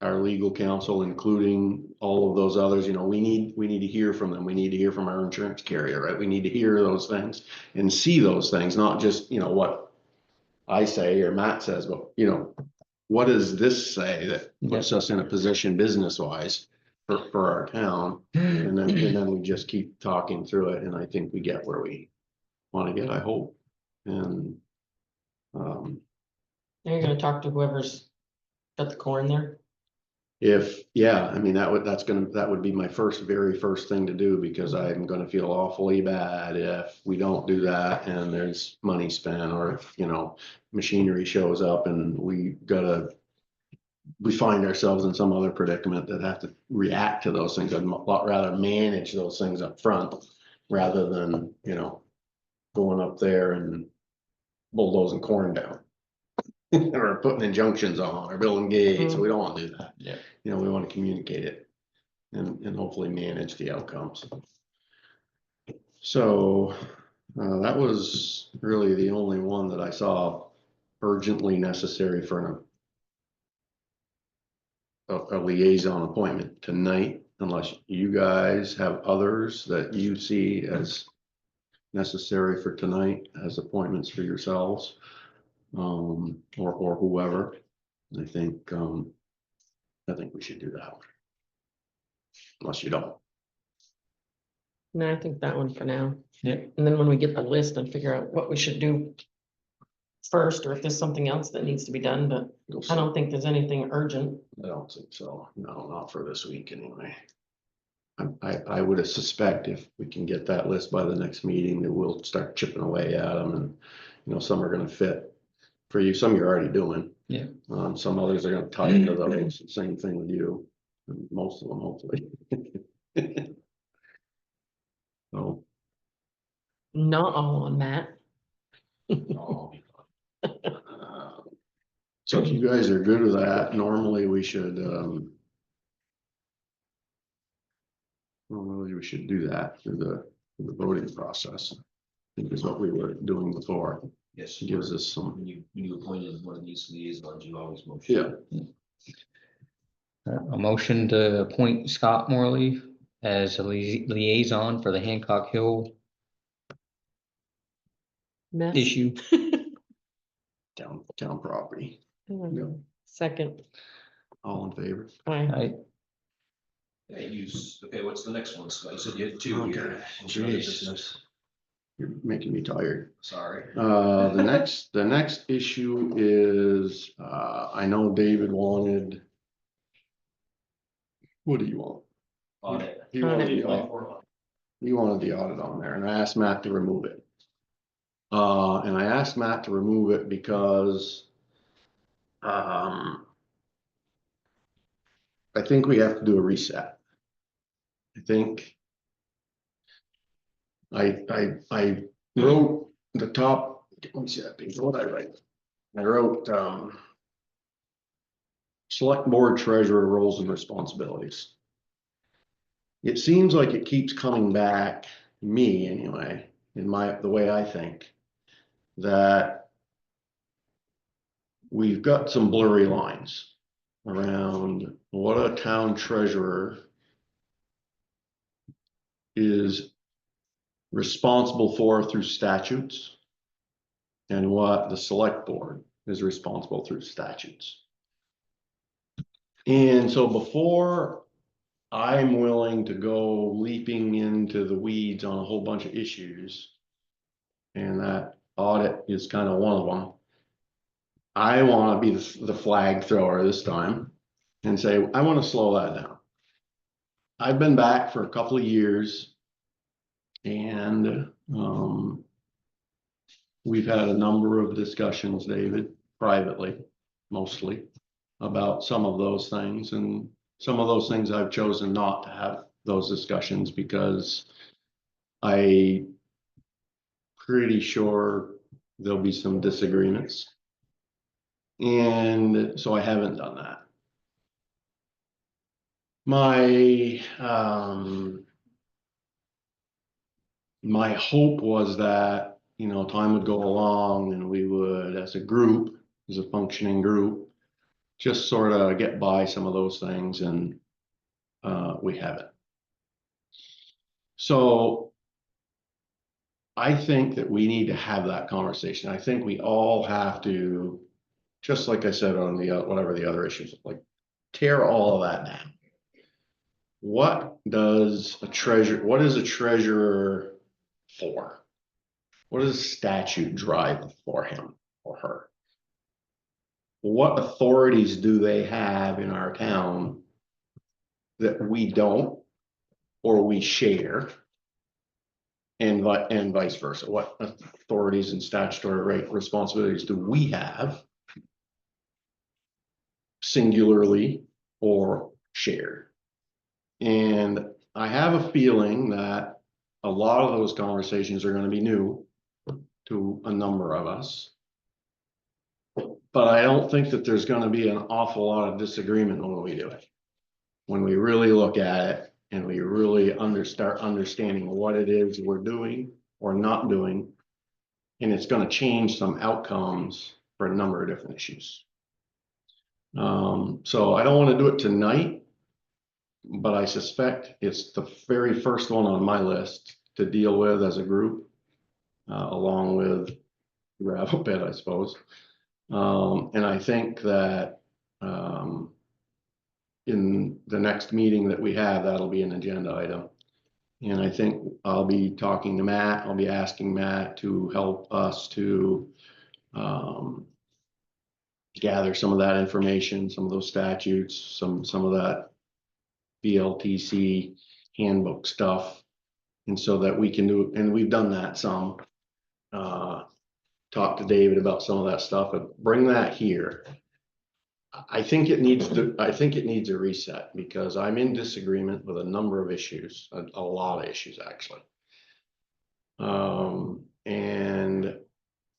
our legal counsel, including all of those others, we need to hear from them. We need to hear from our insurance carrier, right? We need to hear those things and see those things, not just, what I say or Matt says, but, what does this say that puts us in a position business wise for our town? And then we just keep talking through it. And I think we get where we want to get, I hope. And, You're gonna talk to whoever's got the corn there? I mean, that would be my very first thing to do, because I'm gonna feel awfully bad if we don't do that and there's money spent, or if, machinery shows up and we find ourselves in some other predicament that have to react to those things. I'd a lot rather manage those things up front rather than, going up there and bulldozing corn down. Or putting injunctions on, or building gates. So we don't want to do that. Yeah. We want to communicate it and hopefully manage the outcomes. So that was really the only one that I saw urgently necessary for a liaison appointment tonight, unless you guys have others that you see as necessary for tonight as appointments for yourselves, or whoever. I think we should do that. Unless you don't. No, I think that one for now. Yeah. And then when we get the list and figure out what we should do first, or if there's something else that needs to be done, but I don't think there's anything urgent. I don't think so. No, not for this week anyway. I would suspect if we can get that list by the next meeting, that we'll start chipping away at them, and some are gonna fit for you. Some you're already doing. Yeah. Some others are gonna tie into those. Same thing with you. Most of them, hopefully. So. Not all on Matt. So if you guys are good with that, normally we should, do that through the voting process. I think is what we were doing before. Yes. It gives us some. When you appointed one of these liaisons, you always motion. Yeah. A motion to appoint Scott Morley as a liaison for the Hancock Hill Mess. issue. Town property. Second. All in favor? Aye. Okay, what's the next one? So you said you had two here. Jeez. You're making me tired. Sorry. The next issue is, I know David wanted. What do you want? Audit. He wanted the audit on there, and I asked Matt to remove it. And I asked Matt to remove it because I think we have to do a reset. I think I wrote the top, let me see that page, what I write. I wrote select board treasurer roles and responsibilities. It seems like it keeps coming back, me anyway, in the way I think, that we've got some blurry lines around what a town treasurer is responsible for through statutes and what the select board is responsible through statutes. And so before I'm willing to go leaping into the weeds on a whole bunch of issues, and that audit is kind of one of them, I want to be the flag thrower this time and say, I want to slow that down. I've been back for a couple of years, and we've had a number of discussions, David, privately mostly about some of those things, and some of those things I've chosen not to have those discussions because I pretty sure there'll be some disagreements. And so I haven't done that. My hope was that, you know, time would go along and we would, as a group, as a functioning group, just sort of get by some of those things, and we haven't. So I think that we need to have that conversation. I think we all have to, just like I said on the, whatever the other issues, like tear all of that down. What is a treasurer for? What does statute drive for him or her? What authorities do they have in our town that we don't, or we share? And vice versa. What authorities and statutory responsibilities do we have singularly or shared? And I have a feeling that a lot of those conversations are going to be new to a number of us. But I don't think that there's going to be an awful lot of disagreement when we do it. When we really look at it and we really start understanding what it is we're doing or not doing, and it's going to change some outcomes for a number of different issues. So I don't want to do it tonight, but I suspect it's the very first one on my list to deal with as a group, along with gravel pit, I suppose. And I think that in the next meeting that we have, that'll be an agenda item. And I think I'll be talking to Matt. I'll be asking Matt to help us to gather some of that information, some of those statutes, some of that BLTC handbook stuff. And so that we can do, and we've done that some, talk to David about some of that stuff, but bring that here. I think it needs a reset, because I'm in disagreement with a number of issues, a lot of issues actually. And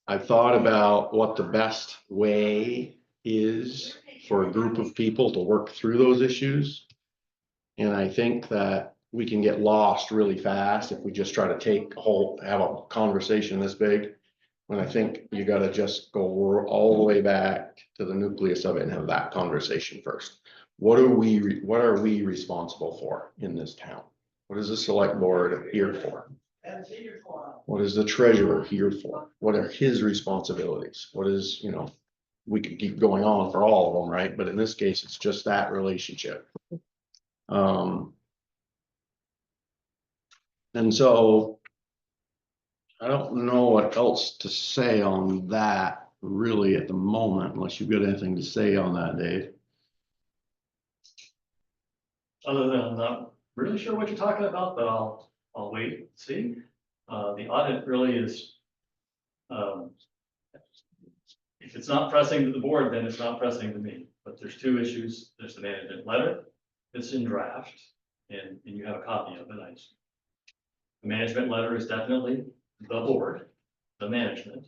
I've thought about what the best way is for a group of people to work through those issues. And I think that we can get lost really fast if we just try to have a conversation this big. When I think you gotta just go all the way back to the nucleus of it and have that conversation first. What are we responsible for in this town? What is the select board here for? What is the treasurer here for? What are his responsibilities? What is, you know, we could keep going on for all of them, right? But in this case, it's just that relationship. And so I don't know what else to say on that really at the moment, unless you've got anything to say on that, Dave. Other than I'm not really sure what you're talking about, but I'll wait and see. The audit really is, if it's not pressing to the board, then it's not pressing to me. But there's two issues. There's the management letter. It's in draft, and you have a copy of it. The management letter is definitely the board, the management.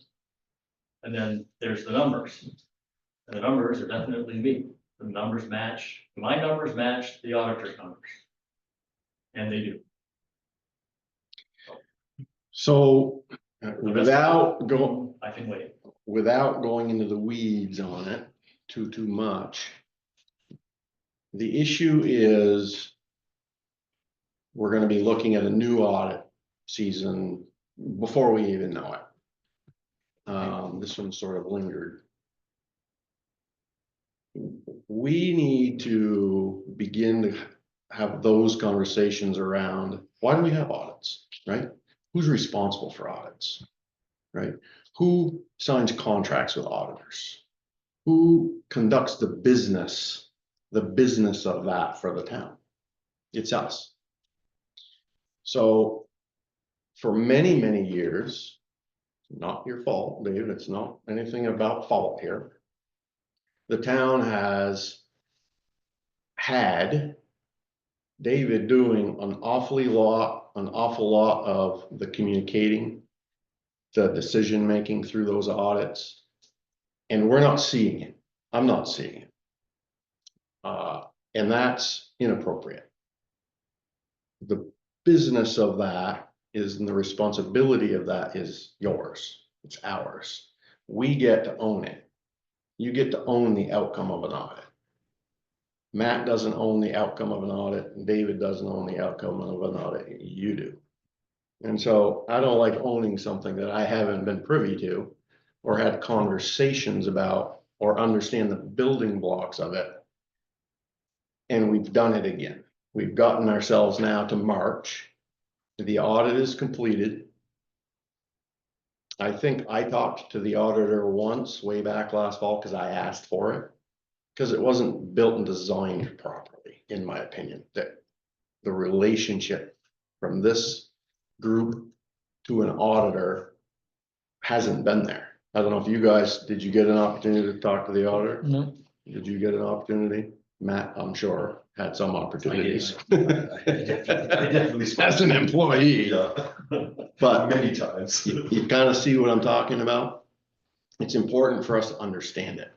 And then there's the numbers. And the numbers are definitely me. The numbers match, my numbers match the auditor's numbers. And they do. So The rest of it, without I can wait. going into the weeds on it too much, the issue is we're going to be looking at a new audit season before we even know it. This one sort of lingered. We need to begin to have those conversations around why do we have audits, right? Who's responsible for audits, right? Who signs contracts with auditors? Who conducts the business of that for the town? It's us. So for many, many years, not your fault, Dave, it's not anything about fault here. the town has had David doing an awful lot of the communicating, the decision-making through those audits. And we're not seeing it. I'm not seeing it. And that's inappropriate. The business of that is, and the responsibility of that is yours. It's ours. We get to own it. You get to own the outcome of an audit. Matt doesn't own the outcome of an audit, and David doesn't own the outcome of an audit. You do. And so I don't like owning something that I haven't been privy to or had conversations about or understand the building blocks of it. And we've done it again. We've gotten ourselves now to March. The audit is completed. I think I talked to the auditor once way back last fall because I asked for it. Because it wasn't built and designed properly, in my opinion, that the relationship from this group to an auditor hasn't been there. I don't know if you guys, did you get an opportunity to talk to the auditor? No. Did you get an opportunity? Matt, I'm sure, had some opportunities. I definitely. As an employee, Yeah. but Many times. you kind of see what I'm talking about. It's important for us to understand it.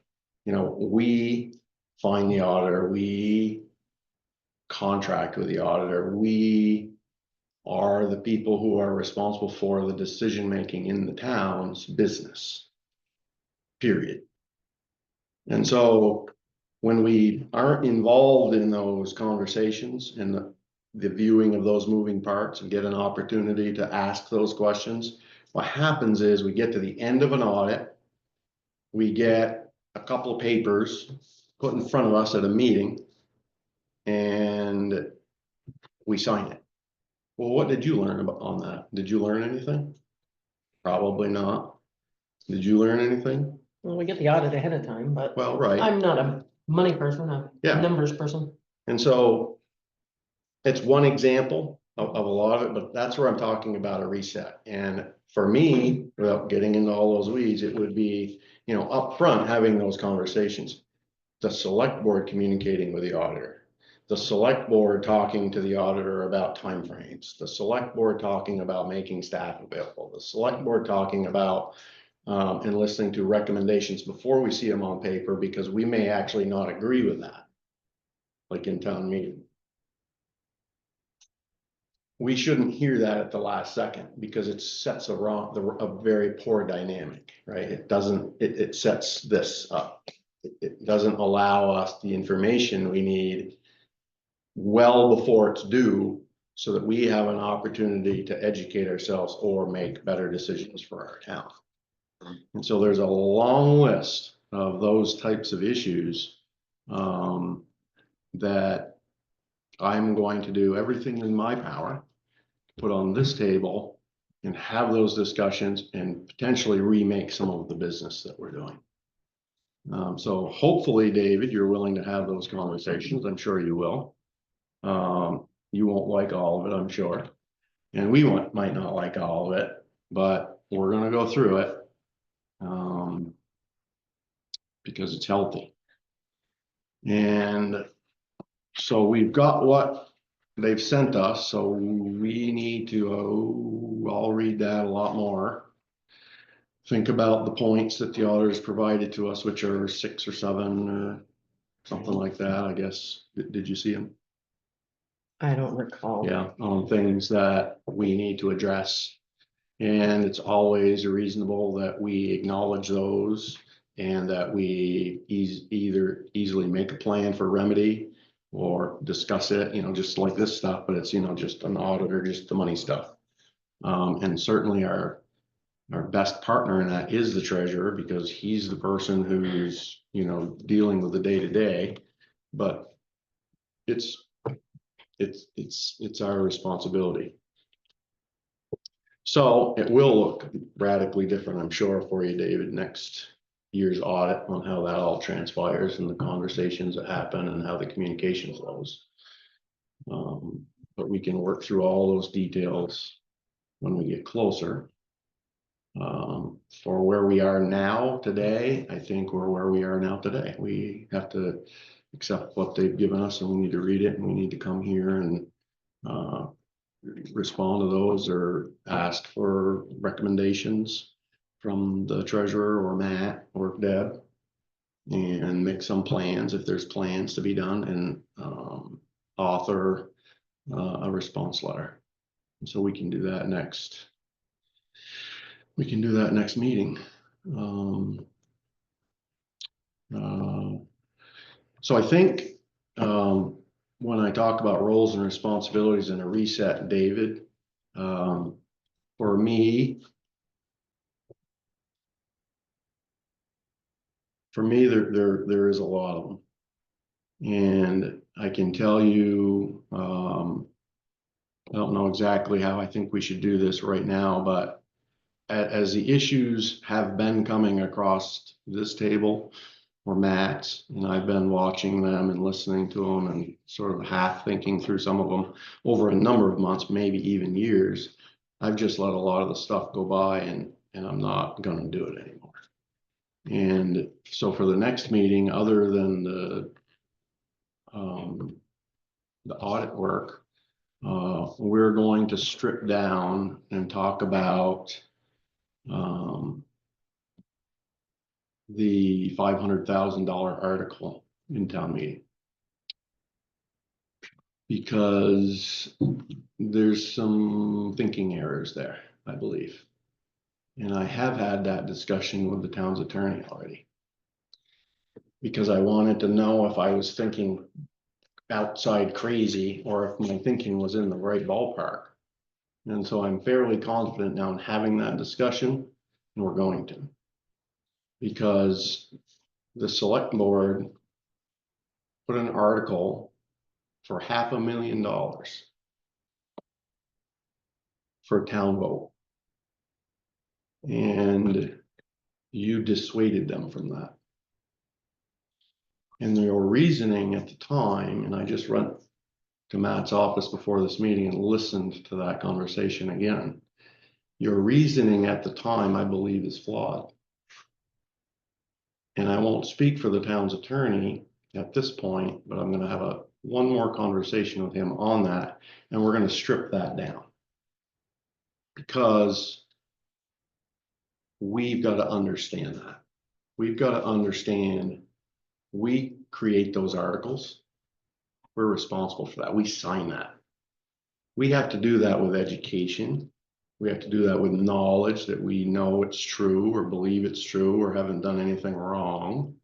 You know, we find the auditor, we contract with the auditor, we are the people who are responsible for the decision-making in the town's business. Period. And so when we aren't involved in those conversations and the viewing of those moving parts and get an opportunity to ask those questions, what happens is we get to the end of an audit, we get a couple of papers put in front of us at a meeting, and we sign it. Well, what did you learn about on that? Did you learn anything? Probably not. Did you learn anything? Well, we get the audit ahead of time, but Well, right. I'm not a money person, a Yeah. numbers person. And so it's one example of a lot of it, but that's where I'm talking about a reset. And for me, without getting into all those weeds, it would be, you know, upfront having those conversations. The select board communicating with the auditor, the select board talking to the auditor about timeframes, the select board talking about making staff available, the select board talking about and listening to recommendations before we see them on paper, because we may actually not agree with that. Like in town meeting. We shouldn't hear that at the last second because it sets a very poor dynamic, right? It doesn't, it sets this up. It doesn't allow us the information we need well before it's due so that we have an opportunity to educate ourselves or make better decisions for our town. And so there's a long list of those types of issues that I'm going to do everything in my power to put on this table and have those discussions and potentially remake some of the business that we're doing. So hopefully, David, you're willing to have those conversations. I'm sure you will. You won't like all of it, I'm sure. And we might not like all of it, but we're gonna go through it. Because it's healthy. And so we've got what they've sent us, so we need to, I'll read that a lot more. Think about the points that the auditors provided to us, which are 6 or 7 or something like that, I guess. Did you see them? I don't recall. Yeah, on things that we need to address. And it's always reasonable that we acknowledge those and that we either easily make a plan for remedy or discuss it, you know, just like this stuff, but it's, you know, just an audit or just the money stuff. And certainly our best partner in that is the treasurer, because he's the person who's, you know, dealing with the day-to-day, but it's our responsibility. So it will look radically different, I'm sure, for you, David, next year's audit on how that all transpires and the conversations that happen and how the communication flows. But we can work through all those details when we get closer. For where we are now today, I think we're where we are now today. We have to accept what they've given us and we need to read it and we need to come here and respond to those or ask for recommendations from the treasurer or Matt or Deb and make some plans if there's plans to be done and author a response letter. So we can do that next. We can do that next meeting. So I think when I talk about roles and responsibilities and a reset, David, for me, there is a lot of them. And I can tell you, I don't know exactly how I think we should do this right now, but as the issues have been coming across this table or Matt's, and I've been watching them and listening to them and sort of half thinking through some of them over a number of months, maybe even years, I've just let a lot of the stuff go by and I'm not gonna do it anymore. And so for the next meeting, other than the audit work, we're going to strip down and talk about the $500,000 article in town meeting. Because there's some thinking errors there, I believe. And I have had that discussion with the town's attorney already. Because I wanted to know if I was thinking outside crazy or if my thinking was in the right ballpark. And so I'm fairly confident now in having that discussion, and we're going to. Because the select board put an article for $500,000 for a town vote. And you dissuaded them from that. And your reasoning at the time, and I just went to Matt's office before this meeting and listened to that conversation again. Your reasoning at the time, I believe, is flawed. And I won't speak for the town's attorney at this point, but I'm going to have one more conversation with him on that, and we're going to strip that down. Because we've got to understand that. We've got to understand we create those articles. We're responsible for that. We sign that. We have to do that with education. We have to do that with knowledge that we know it's true or believe it's true or haven't done anything wrong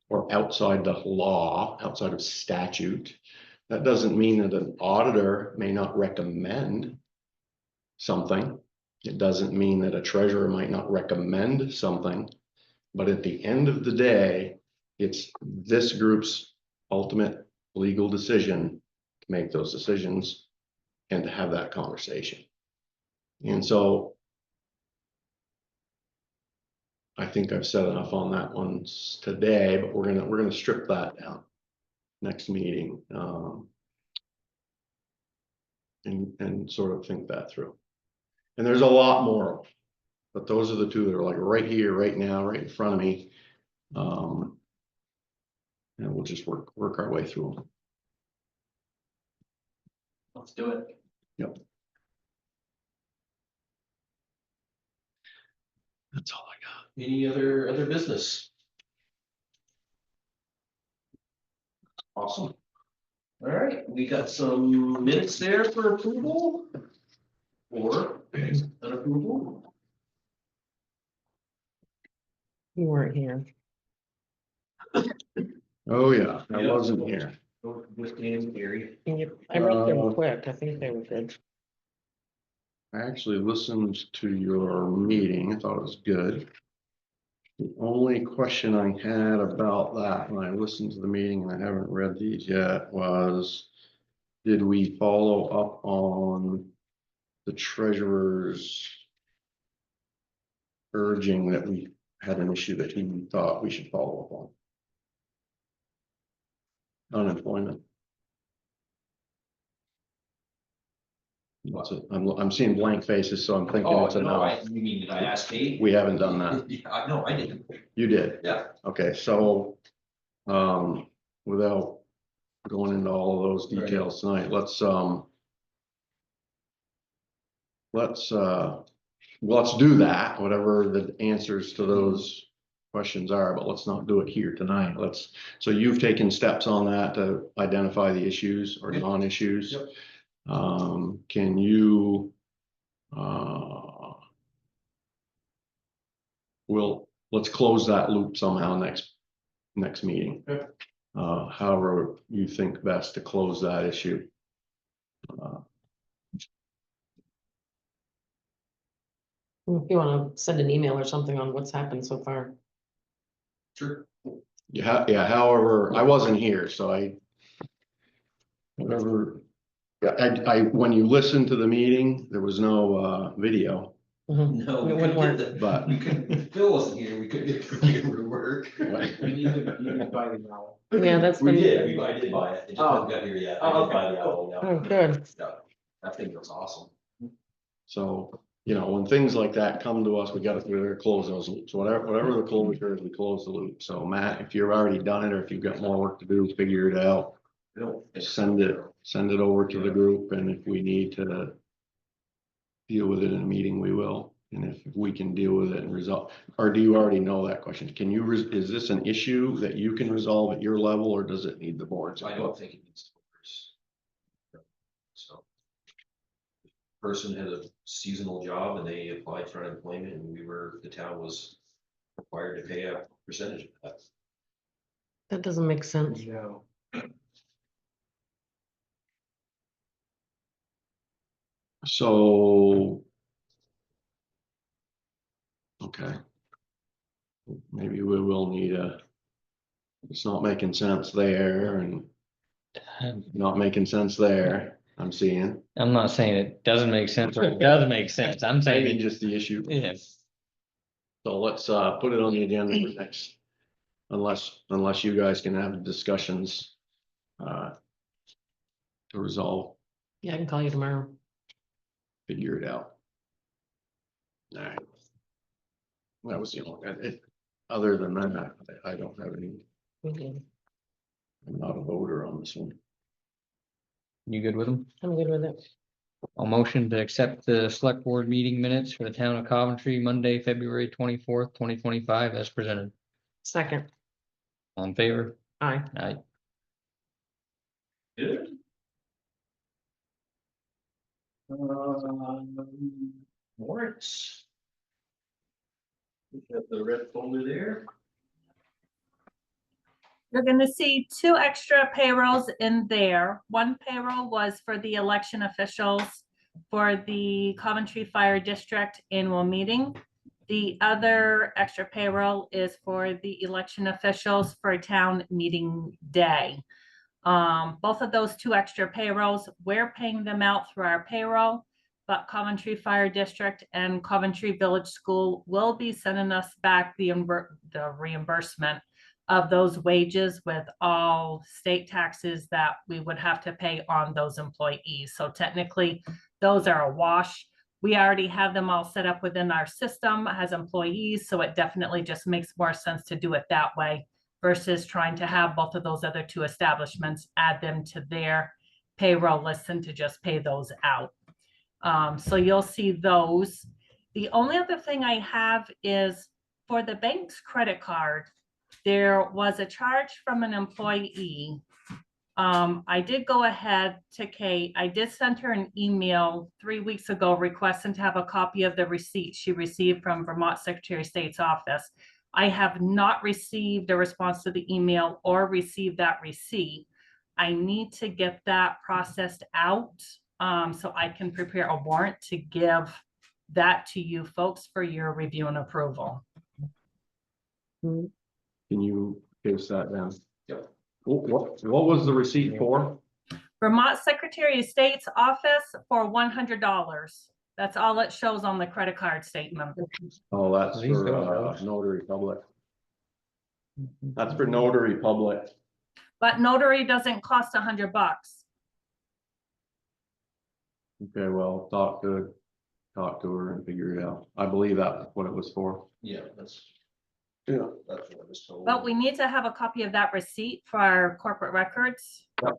or outside the law, outside of statute. That doesn't mean that an auditor may not recommend something. It doesn't mean that a treasurer might not recommend something. But at the end of the day, it's this group's ultimate legal decision to make those decisions and to have that conversation. And so I think I've said enough on that one today, but we're gonna strip that down next meeting and sort of think that through. And there's a lot more, but those are the two that are like right here, right now, right in front of me. And we'll just work our way through them. Let's do it. Yep. That's all I got. Any other business? Awesome. All right, we got some minutes there for approval. Or an approval. You weren't here. Oh, yeah, I Yeah. wasn't here. With Dan and Gary. I read them quick. I think they were good. I actually listened to your meeting. I thought it was good. The only question I had about that when I listened to the meeting, and I haven't read these yet, was did we follow up on the treasurer's urging that we had an issue that he thought we should follow up on? Unemployment. I'm seeing blank faces, so I'm thinking Oh, it's a no, no. you mean, did I ask Kate? We haven't done that. Yeah, no, I didn't. You did? Yeah. Okay, so, without going into all of those details tonight, let's do that, whatever the answers to those questions are, but let's not do it here tonight. So you've taken steps on that to identify the issues or Yep. non-issues. Yep. Can you, let's close that loop somehow next meeting. Yep. However you think best to close that issue. If you wanna send an email or something on what's happened so far. Sure. Yeah, however, I wasn't here, so whatever. When you listened to the meeting, there was no, video, Mhm. No, It we wouldn't couldn't work. get the, but we couldn't, Phil wasn't here, we couldn't get the computer to work. You can buy it now. Yeah, that's We been. did, I did buy it, it just hasn't got here yet. I Oh, did buy okay, the cool. owl, Oh, good. yeah. That thing was awesome. so, when things like that come to us, we gotta close those loops, whatever the closure is, we close the loop. So Matt, if you've already done it, or if you've got more work to do, figure it out. Send it over to the group, and if we need to deal with it in a meeting, we will. And if we can deal with it and resolve, or do you already know that question? Is this an issue that you can resolve at your level, or does it need the board's? I don't think it needs to. So. Person had a seasonal job and they applied for unemployment and the town was required to pay a percentage of that. That doesn't make sense. No. So. Okay. Maybe we will need it's not making sense there and not making sense there, I'm seeing. I'm not saying it doesn't make sense or it does make sense. I'm I saying mean, it, just the issue. yes. So let's put it on the agenda for next, unless you guys can have discussions to resolve, Yeah, I can call you tomorrow. figure it out. All right. That was, other than that, I don't have any, Okay. I'm not a voter on this one. You good with them? I'm good with it. I'll motion to accept the select board meeting minutes for the town of Coventry, Monday, February 24th, 2025, as presented. Second, All in favor? aye. Aye. Good. Warrants. We got the red folder there. You're gonna see two extra payrolls in there. One payroll was for the election officials for the Coventry Fire District annual meeting. The other extra payroll is for the election officials for town meeting day. Both of those two extra payrolls, we're paying them out through our payroll, but Coventry Fire District and Coventry Village School will be sending us back the reimbursement of those wages with all state taxes that we would have to pay on those employees. So technically, those are a wash. We already have them all set up within our system as employees, so it definitely just makes more sense to do it that way versus trying to have both of those other two establishments add them to their payroll list and to just pay those out. So you'll see those. The only other thing I have is for the bank's credit card, there was a charge from an employee. I did go ahead to Kate. I did send her an email 3 weeks ago requesting to have a copy of the receipt she received from Vermont Secretary of State's office. I have not received a response to the email or received that receipt. I need to get that processed out so I can prepare a warrant to give that to you folks for your review and approval. Can you paste that down? Yep. What was the receipt for? Vermont Secretary of State's office for $100. That's all it shows on the credit card statement. Oh, that's These for don't know. notary public. That's for notary public. But notary doesn't cost $100. Okay, well, talk to her and figure it out. I believe that's what it was for. Yeah, that's Yeah. what I was told. But we need to have a copy of that receipt for our corporate records. Yep.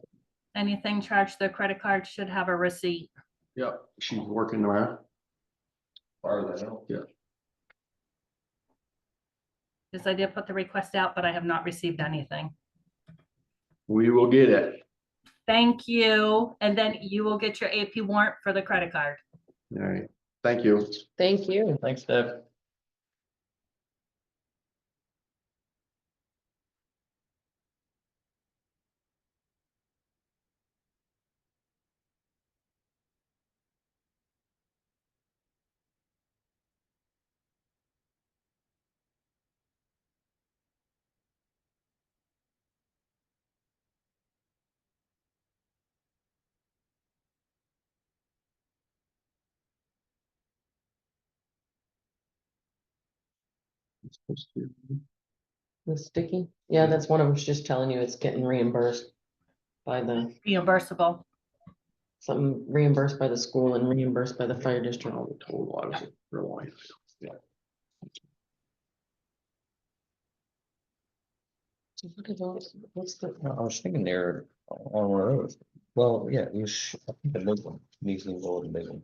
Anything charged to the credit card should have a receipt. Yep, she's working around. Far as I know. Because I did put the request out, but I have not received anything. We will get it. Thank you. And then you will get your AP warrant for the credit card. All right, thank you. Thank you. Thanks, Deb. The sticky, yeah, that's one of them's just telling you it's getting reimbursed by the, Reimbursable. something reimbursed by the school and reimbursed by the fire district. All the total, I was relying. Yeah. So what are those? What's the, I was thinking they're on one of those. Well, yeah, I think the big one, needs to go with the big one.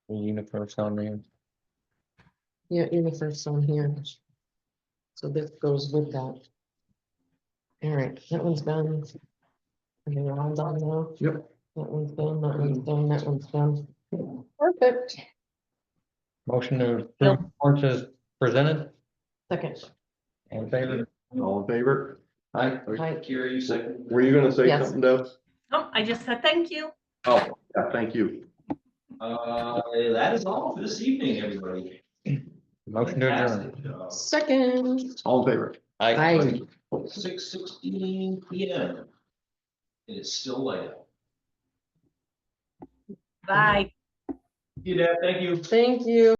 The universe on there. yeah, universe on here. So this goes with that. All right, that one's done. Okay, we're all done now. Yep. That one's done, that one's done, that one's done. Perfect. Motion to approve reports as presented, Second. all in favor? All in favor? Aye. Hi. Kira, you second? Were you gonna say Yes. something, Deb? Oh, I just said thank you. Oh, yeah, thank you. That is all for this evening, everybody. Motion to adjourn. Fantastic job. Second. All in favor? Aye. 6:16 PM. It is still light out. Bye. You, Dad, thank you. Thank you.